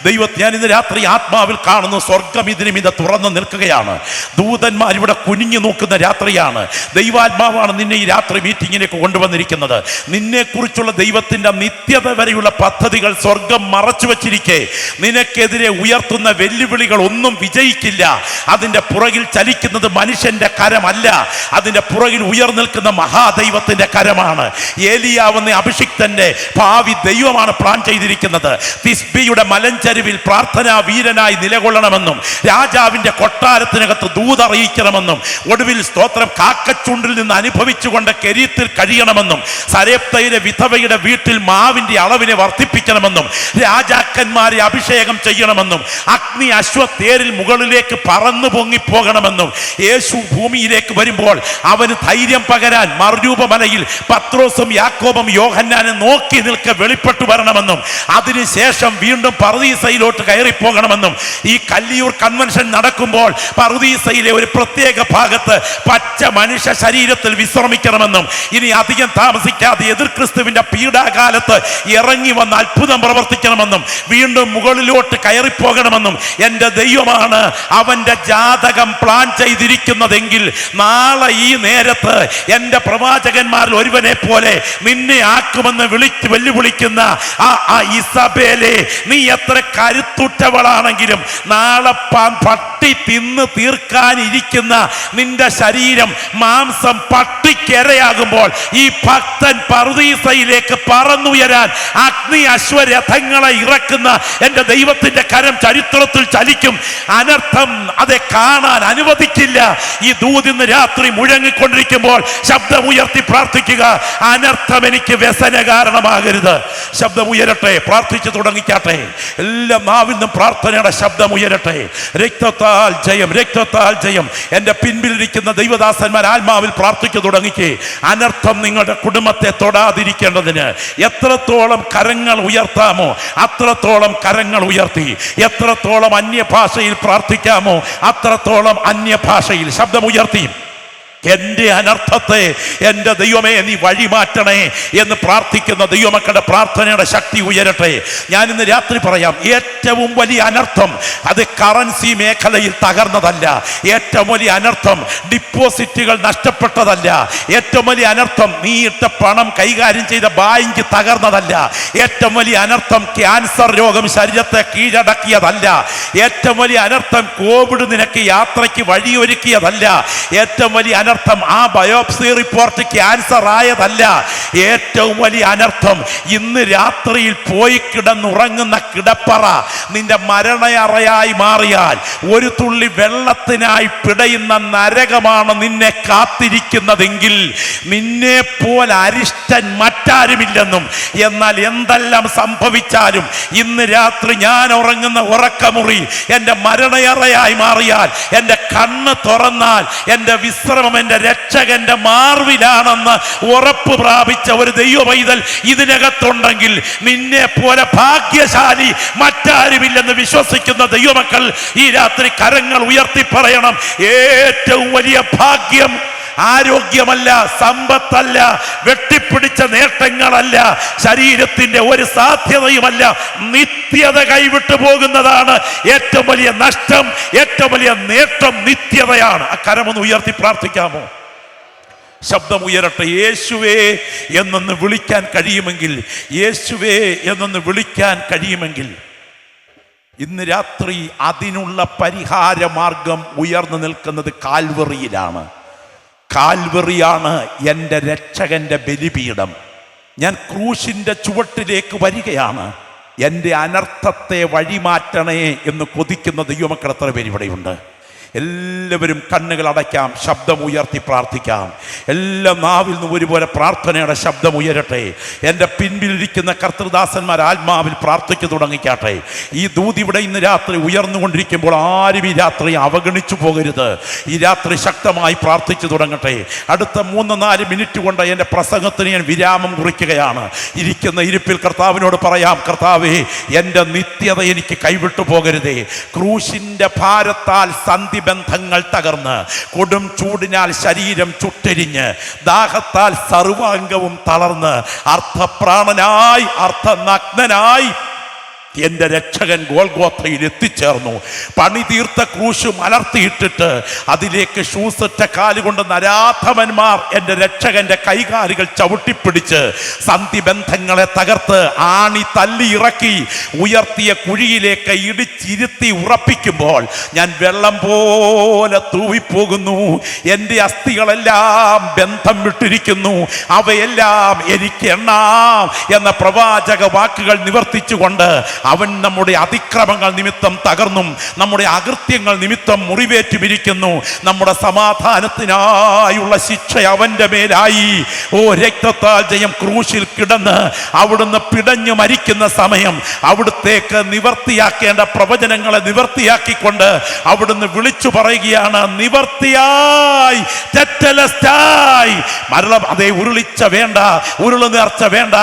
ദൈവത്തെ ഞാൻ ഇന്ന് രാത്രി ആത്മാവിൽ കാണുന്നു. സ്വർഗം ഇതിനുമിത തുറന്നു നിൽക്കുകയാണ്. ദൂതന്മാർ ഇവിടെ കുനിഞ്ഞു നോക്കുന്ന രാത്രിയാണ്. ദൈവാത്മാവാണ് നിന്നെ ഈ രാത്രി മീറ്റിങ്ങിലേക്ക് കൊണ്ടുവന്നിരിക്കുന്നത്. നിന്നെക്കുറിച്ചുള്ള ദൈവത്തിന്റെ നിത്യത വരെയുള്ള പദ്ധതികൾ സ്വർഗം മറച്ചു വച്ചിരിക്കെ നിനക്കെതിരെ ഉയർത്തുന്ന വെല്ലുവിളികൾ ഒന്നും വിജയിക്കില്ല. അതിൻ്റെ പുറകിൽ ചലിക്കുന്നത് മനുഷ്യന്റെ കരമല്ല, അതിൻ്റെ പുറകിൽ ഉയർന്നിൽക്കുന്ന മഹാദൈവത്തിന്റെ കരമാണ്. ഏലിയാവെന്ന അഭിഷിക്തന്റെ ഭാവി ദൈവമാണ് പ്ലാൻ ചെയ്തിരിക്കുന്നത്. തിസ്ബിയുടെ മലഞ്ചരിവിൽ പ്രാർത്ഥനാ വീരനായി നിലകൊള്ളണമെന്നും രാജാവിന്റെ കൊട്ടാരത്തിനകത്ത് ദൂതറിയിക്കണമെന്നും ഒടുവിൽ സ്തോത്രം കാക്കച്ചുണ്ടിൽ നിന്ന് അനുഭവിച്ചുകൊണ്ട് കെരീത്തിൽ കഴിയണമെന്നും സരേപ്തയിലെ വിധവയുടെ വീട്ടിൽ മാവിന്റെ അളവിനെ വർദ്ധിപ്പിക്കണമെന്നും രാജാക്കന്മാരെ അഭിഷേകം ചെയ്യണമെന്നും അഗ്നി അശ്വത്തേരിൽ മുകളിലേക്ക് പറന്നു പൊങ്ങിപ്പോകണമെന്നും യേശു ഭൂമിയിലേക്ക് വരുമ്പോൾ അവന് ധൈര്യം പകരാൻ മറുരൂപമലയിൽ പത്രോസും യാക്കോബും യോഹന്നാനും നോക്കി നിൽക്കെ വെളിപ്പെട്ടു വരണമെന്നും അതിനുശേഷം വീണ്ടും പറുദീസയിലോട്ട് കയറിപ്പോകണമെന്നും ഈ കല്ലിയൂർ കൺവെൻഷൻ നടക്കുമ്പോൾ പറുദീസയിലെ ഒരു പ്രത്യേക ഭാഗത്ത് പച്ച മനുഷ്യ ശരീരത്തിൽ വിശ്രമിക്കണമെന്നും ഇനി അധികം താമസിക്കാതെ എതിർ ക്രിസ്തുവിന്റെ പീഡാകാലത്ത് ഇറങ്ങി വന്ന് അത്ഭുതം പ്രവർത്തിക്കണമെന്നും വീണ്ടും മുകളിലോട്ട് കയറിപ്പോകണമെന്നും എൻ്റെ ദൈവമാണ് അവന്റെ ജാതകം പ്ലാൻ ചെയ്തിരിക്കുന്നതെങ്കിൽ നാളെ ഈ നേരത്ത് എൻ്റെ പ്രവാചകന്മാരിൽ ഒരുവനെ പോലെ നിന്നെ ആക്കുമെന്ന് വെല്ലുവിളിക്കുന്ന ആ ഇസബേലേ, നീ എത്ര കരുത്തുറ്റവളാണെങ്കിലും നാളെ പട്ടി തിന്ന് തീർക്കാനിരിക്കുന്ന നിന്റെ ശരീരം മാംസം പട്ടിക്കിരയാകുമ്പോൾ ഈ ഭക്തൻ പറുദീസയിലേക്ക് പറന്നുയരാൻ അഗ്നി അശ്വരഥങ്ങളെ ഇറക്കുന്ന എൻ്റെ ദൈവത്തിന്റെ കരം ചരിത്രത്തിൽ ചലിക്കും. അനർത്ഥം അതെ കാണാൻ അനുവദിക്കില്ല. ഈ ദൂതിന്ന് രാത്രി മുഴങ്ങിക്കൊണ്ടിരിക്കുമ്പോൾ ശബ്ദമുയർത്തി പ്രാർത്ഥിക്കുക, അനർത്ഥം എനിക്ക് വ്യസന കാരണമാകരുത്. ശബ്ദമുയരട്ടെ. പ്രാർത്ഥിച്ചു തുടങ്ങിക്കാട്ടെ. എല്ലാ നാവിൽ നിന്നും പ്രാർത്ഥനയുടെ ശബ്ദം ഉയരട്ടെ. രക്തത്താൽ ജയം, രക്തത്താൽ ജയം. എൻ്റെ പിൻപിലിരിക്കുന്ന ദൈവദാസന്മാർ ആത്മാവിൽ പ്രാർത്ഥിച്ചു തുടങ്ങിക്കേ. അനർത്ഥം നിങ്ങളുടെ കുടുംബത്തെ തൊടാതിരിക്കേണ്ടതിന് എത്രത്തോളം കരങ്ങൾ ഉയർത്താമോ അത്രത്തോളം കരങ്ങൾ ഉയർത്തി, എത്രത്തോളം അന്യഭാഷയിൽ പ്രാർത്ഥിക്കാമോ അത്രത്തോളം അന്യഭാഷയിൽ ശബ്ദമുയർത്തി. എൻ്റെ അനർത്ഥത്തെ എൻ്റെ ദൈവമേ നീ വഴിമാറ്റണേ എന്ന് പ്രാർത്ഥിക്കുന്ന ദൈവമക്കളുടെ പ്രാർത്ഥനയുടെ ശക്തി ഉയരട്ടെ. ഞാൻ ഇന്ന് രാത്രി പറയാം, ഏറ്റവും വലിയ അനർത്ഥം അത് കറൻസി മേഖലയിൽ തകർന്നതല്ല. ഏറ്റവും വലിയ അനർത്ഥം ഡിപ്പോസിറ്റുകൾ നഷ്ടപ്പെട്ടതല്ല. ഏറ്റവും വലിയ അനർത്ഥം നീ ഇട്ട പണം കൈകാര്യം ചെയ്ത ബാങ്ക് തകർന്നതല്ല. ഏറ്റവും വലിയ അനർത്ഥം ക്യാൻസർ രോഗം ശരീരത്തെ കീഴടക്കിയതല്ല. ഏറ്റവും വലിയ അനർത്ഥം കോവിഡ് നിനക്ക് യാത്രയ്ക്ക് വഴിയൊരുക്കിയതല്ല. ഏറ്റവും വലിയ അനർത്ഥം ആ ബയോപ്സി റിപ്പോർട്ട് ക്യാൻസർ ആയതല്ല. ഏറ്റവും വലിയ അനർത്ഥം ഇന്ന് രാത്രിയിൽ പോയി കിടന്നുറങ്ങുന്ന കിടപ്പറ നിന്റെ മരണയറയായി മാറിയാൽ ഒരു തുള്ളി വെള്ളത്തിനായി പിടയുന്ന നരകമാണ് നിന്നെ കാത്തിരിക്കുന്നതെങ്കിൽ നിന്നെ പോലെ അരിഷ്ടൻ മറ്റാരുമില്ലെന്നും, എന്നാൽ എന്തെല്ലാം സംഭവിച്ചാലും ഇന്ന് രാത്രി ഞാൻ ഉറങ്ങുന്ന ഉറക്കമുറി എൻ്റെ മരണയറയായി മാറിയാൽ, എൻ്റെ കണ്ണ് തുറന്നാൽ എൻ്റെ വിശ്രമം എൻ്റെ രക്ഷകന്റെ മാർവിലാണെന്ന് ഉറപ്പ് പ്രാപിച്ച ഒരു ദൈവ പൈതൽ ഇതിനകത്തുണ്ടെങ്കിൽ നിന്നെ പോലെ ഭാഗ്യശാലി മറ്റാരുമില്ലെന്ന് വിശ്വസിക്കുന്ന ദൈവമക്കൾ ഈ രാത്രി കരങ്ങൾ ഉയർത്തി പറയണം. ഏറ്റവും വലിയ ഭാഗ്യം ആരോഗ്യമല്ല, സമ്പത്തല്ല, വെട്ടിപ്പിടിച്ച നേട്ടങ്ങളല്ല, ശരീരത്തിന്റെ ഒരു സാധ്യതയുമല്ല, നിത്യത കൈവിട്ടു പോകുന്നതാണ് ഏറ്റവും വലിയ നഷ്ടം. ഏറ്റവും വലിയ നേട്ടം നിത്യതയാണ്. ആ കരമൊന്ന് ഉയർത്തി പ്രാർത്ഥിക്കാമോ? ശബ്ദം ഉയരട്ടെ. യേശുവേ എന്നൊന്ന് വിളിക്കാൻ കഴിയുമെങ്കിൽ, യേശുവേ എന്നൊന്ന് വിളിക്കാൻ കഴിയുമെങ്കിൽ ഇന്ന് രാത്രി അതിനുള്ള പരിഹാര മാർഗം ഉയർന്നു നിൽക്കുന്നത് കാൽവറിയിലാണ്. കാൽവറിയാണ് എൻ്റെ രക്ഷകന്റെ ബലിപീഠം. ഞാൻ ക്രൂശിൻ്റെ ചുവട്ടിലേക്ക് വരികയാണ്. എൻ്റെ അനർത്ഥത്തെ വഴിമാറ്റണേ എന്ന് കൊതിക്കുന്ന ദൈവമക്കൾ എത്ര പേര് ഇവിടെയുണ്ട്? എല്ലാവരും കണ്ണുകൾ അടയ്ക്കാം, ശബ്ദം ഉയർത്തി പ്രാർത്ഥിക്കാം. എല്ലാ നാവിൽ നിന്നും ഒരുപോലെ പ്രാർത്ഥനയുടെ ശബ്ദം ഉയരട്ടെ. എൻ്റെ പിൻപിലിരിക്കുന്ന കർത്തൃദാസന്മാർ ആത്മാവിൽ പ്രാർത്ഥിച്ചു തുടങ്ങിക്കാട്ടെ. ഈ ദൂത് ഇവിടെ ഇന്ന് രാത്രി ഉയർന്നുകൊണ്ടിരിക്കുമ്പോൾ ആരും ഈ രാത്രി അവഗണിച്ചു പോകരുത്. ഈ രാത്രി ശക്തമായി പ്രാർത്ഥിച്ചു തുടങ്ങട്ടെ. അടുത്ത 3-4 മിനിറ്റ് കൊണ്ട് എൻ്റെ പ്രസംഗത്തിന് ഞാൻ വിരാമം കുറിക്കുകയാണ്. ഇരിക്കുന്ന ഇരിപ്പിൽ കർത്താവിനോട് പറയാം, കർത്താവേ എൻ്റെ നിത്യത എനിക്ക് കൈവിട്ടു പോകരുതേ. ക്രൂശിൻ്റെ ഭാരത്താൽ ബന്ധങ്ങൾ തകർന്ന്, കൊടും ചൂടിനാൽ ശരീരം ചുട്ടെരിഞ്ഞ്, ദാഹത്താൽ സർവാംഗവും തളർന്ന്, അർത്ഥപ്രാണനായി അർത്ഥനഗ്നനായി എൻ്റെ രക്ഷകൻ ഗോൽഗോഥയിൽ എത്തിച്ചേർന്നു. പണി തീർത്ത ക്രൂശ് മലർത്തിയിട്ടിട്ട് അതിലേക്ക് ഷൂസിട്ട കാലുകൊണ്ട് നരാധമന്മാർ എൻ്റെ രക്ഷകന്റെ കൈകാലുകൾ ചവിട്ടിപ്പിടിച്ച് സന്ധിബന്ധങ്ങളെ തകർത്ത് ആണി തല്ലി ഇറക്കി ഉയർത്തിയ കുഴിയിലേക്ക് ഇടിച്ചിരുത്തി ഉറപ്പിക്കുമ്പോൾ ഞാൻ വെള്ളം പോലെ തൂവിപ്പോകുന്നു. എൻ്റെ അസ്ഥികളെല്ലാം ബന്ധം വിട്ടിരിക്കുന്നു, അവയെല്ലാം എനിക്ക് എണ്ണാം എന്ന പ്രവാചക വാക്കുകൾ നിവർത്തിച്ചുകൊണ്ട് അവൻ നമ്മുടെ അതിക്രമങ്ങൾ നിമിത്തം തകർന്നും നമ്മുടെ അകൃത്യങ്ങൾ നിമിത്തം മുറിവേറ്റുമിരിക്കുന്നു. നമ്മുടെ സമാധാനത്തിനായുള്ള ശിക്ഷ അവന്റെ മേലായി. ഓ രക്തത്താൽ ജയം. ക്രൂശിൽ കിടന്ന് അവിടുന്ന് പിടഞ്ഞു മരിക്കുന്ന സമയം അവിടുത്തേക്ക് നിവർത്തിയാക്കേണ്ട പ്രവചനങ്ങളെ നിവർത്തിയാക്കിക്കൊണ്ട് അവിടുന്ന് വിളിച്ചു പറയുകയാണ്, നിവർത്തിയായി, തെറ്റലസ്റ്റായി. മരണം അതേ ഉരുളിച്ച വേണ്ട, ഉരുളു നേർച്ച വേണ്ട,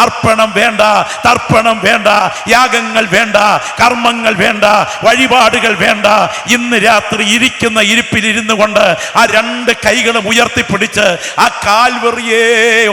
അർപ്പണം വേണ്ട, തർപ്പണം വേണ്ട, യാഗങ്ങൾ വേണ്ട, കർമ്മങ്ങൾ വേണ്ട, വഴിപാടുകൾ വേണ്ട. ഇന്ന് രാത്രി ഇരിക്കുന്ന ഇരിപ്പിൽ ഇരുന്നു കൊണ്ട് ആ 2 കൈകളും ഉയർത്തിപ്പിടിച്ച് ആ കാൽവറിയെ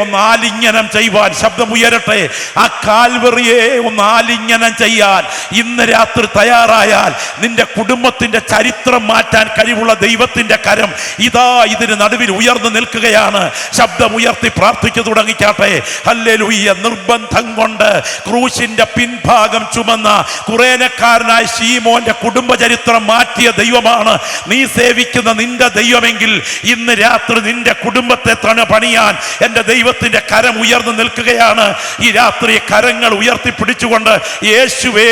ഒന്ന് ആലിംഗനം ചെയ്യുവാൻ ശബ്ദം ഉയരട്ടെ. ആ കാൽവറിയെ ഒന്ന് ആലിംഗനം ചെയ്യാൻ ഇന്ന് രാത്രി തയ്യാറായാൽ നിന്റെ കുടുംബത്തിന്റെ ചരിത്രം മാറ്റാൻ കഴിവുള്ള ദൈവത്തിന്റെ കരം ഇതാ ഇതിന് നടുവിൽ ഉയർന്നു നിൽക്കുകയാണ്. ശബ്ദം ഉയർത്തി പ്രാർത്ഥിച്ചു തുടങ്ങിക്കാട്ടെ. ഹല്ലേലൂയ. നിർബന്ധം കൊണ്ട് ക്രൂശിന്റെ പിൻഭാഗം ചുമന്ന കുറേനക്കാരനായ ശീമോന്റെ കുടുംബചരിത്രം മാറ്റിയ ദൈവമാണ് നീ സേവിക്കുന്ന നിന്റെ ദൈവമെങ്കിൽ ഇന്ന് രാത്രി നിന്റെ കുടുംബത്തെ പണിയാൻ എൻ്റെ ദൈവത്തിന്റെ കരം ഉയർന്നു നിൽക്കുകയാണ്. ഈ രാത്രി കരങ്ങൾ ഉയർത്തിപ്പിടിച്ചുകൊണ്ട് യേശുവേ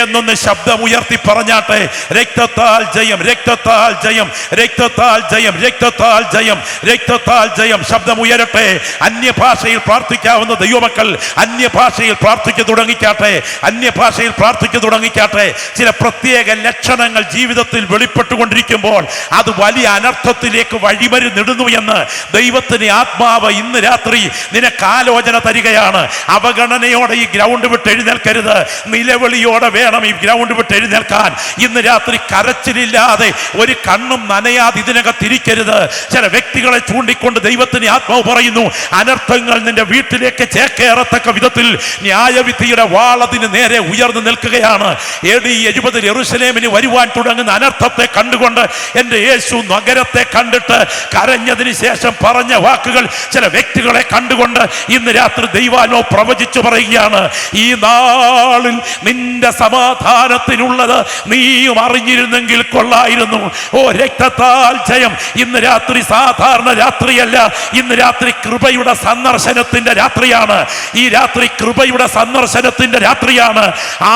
എന്നൊന്ന് ശബ്ദം ഉയർത്തി പറഞ്ഞാട്ടെ. രക്തത്താൽ ജയം, രക്തത്താൽ ജയം, രക്തത്താൽ ജയം, രക്തത്താൽ ജയം, രക്തത്താൽ ജയം. ശബ്ദം ഉയരട്ടെ. അന്യഭാഷയിൽ പ്രാർത്ഥിക്കാവുന്ന ദൈവമക്കൾ അന്യഭാഷയിൽ പ്രാർത്ഥിച്ചു തുടങ്ങിക്കാട്ടെ, അന്യഭാഷയിൽ പ്രാർത്ഥിച്ചു തുടങ്ങിക്കാട്ടെ. ചില പ്രത്യേക ലക്ഷണങ്ങൾ ജീവിതത്തിൽ വെളിപ്പെട്ടുകൊണ്ടിരിക്കുമ്പോൾ അത് വലിയ അനർത്ഥത്തിലേക്ക് വഴിമരുന്നിടുന്നു എന്ന് ദൈവത്തിന് ആത്മാവ് ഇന്ന് രാത്രി നിനക്ക് ആലോചന തരികയാണ്. അവഗണനയോടെ ഈ ഗ്രൗണ്ട് വിട്ട് എഴുന്നേൽക്കരുത്, നിലവിളിയോടെ വേണം ഈ ഗ്രൗണ്ട് വിട്ട് എഴുന്നേൽക്കാൻ. ഇന്ന് രാത്രി കരച്ചിലില്ലാതെ ഒരു കണ്ണും നനയാതെ ഇതിനകത്തിരിക്കരുത്. ചില വ്യക്തികളെ ചൂണ്ടിക്കൊണ്ട് ദൈവത്തിന് ആത്മാവ് പറയുന്നു, അനർത്ഥങ്ങൾ നിന്റെ വീട്ടിലേക്ക് ചേക്കേറത്തക്ക വിധത്തിൽ ന്യായവിധിയുടെ വാളതിന് നേരെ ഉയർന്നു നിൽക്കുകയാണ്. AD 70 യെരൂശലേമിന് വരുവാൻ തുടങ്ങുന്ന അനർത്ഥത്തെ കണ്ടുകൊണ്ട് എൻ്റെ യേശു നഗരത്തെ കണ്ടിട്ട് കരഞ്ഞതിന് ശേഷം പറഞ്ഞ വാക്കുകൾ ചില വ്യക്തികളെ കണ്ടുകൊണ്ട് ഇന്ന് രാത്രി ദൈവാത്മാവ് പ്രവചിച്ചു പറയുകയാണ്, ഈ നാളിൽ നിന്റെ സമാധാനത്തിനുള്ളത് നീയും അറിഞ്ഞിരുന്നെങ്കിൽ കൊള്ളായിരുന്നു. ഓ രക്തത്താൽ ജയം. ഇന്ന് രാത്രി സാധാരണ രാത്രിയല്ല, ഇന്ന് രാത്രി കൃപയുടെ സന്ദർശനത്തിന്റെ രാത്രിയാണ്. ഈ രാത്രി കൃപയുടെ സന്ദർശനത്തിന്റെ രാത്രിയാണ്.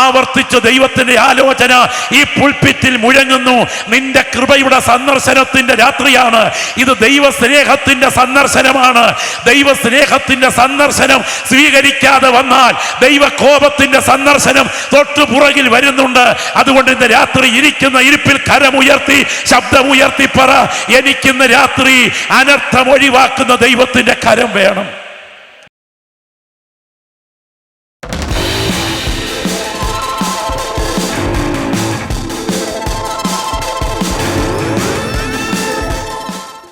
ആവർത്തിച്ച് ദൈവത്തിന്റെ ആലോചന ഈ പുൽപ്പിറ്റിൽ മുഴങ്ങുന്നു. നിന്റെ കൃപയുടെ സന്ദർശനത്തിന്റെ രാത്രിയാണ്. ഇത് ദൈവസ്നേഹത്തിന്റെ സന്ദർശനമാണ്. ദൈവസ്നേഹത്തിന്റെ സന്ദർശനം സ്വീകരിക്കാതെ വന്നാൽ ദൈവകോപത്തിന്റെ സന്ദർശനം തൊട്ടുപുറകിൽ വരുന്നുണ്ട്. അതുകൊണ്ട് ഇന്ന് രാത്രി ഇരിക്കുന്ന ഇരിപ്പിൽ കരമുയർത്തി ശബ്ദമുയർത്തി പറ, എനിക്കിന്ന് രാത്രി അനർത്ഥം ഒഴിവാക്കുന്ന ദൈവത്തിന്റെ കരം വേണം.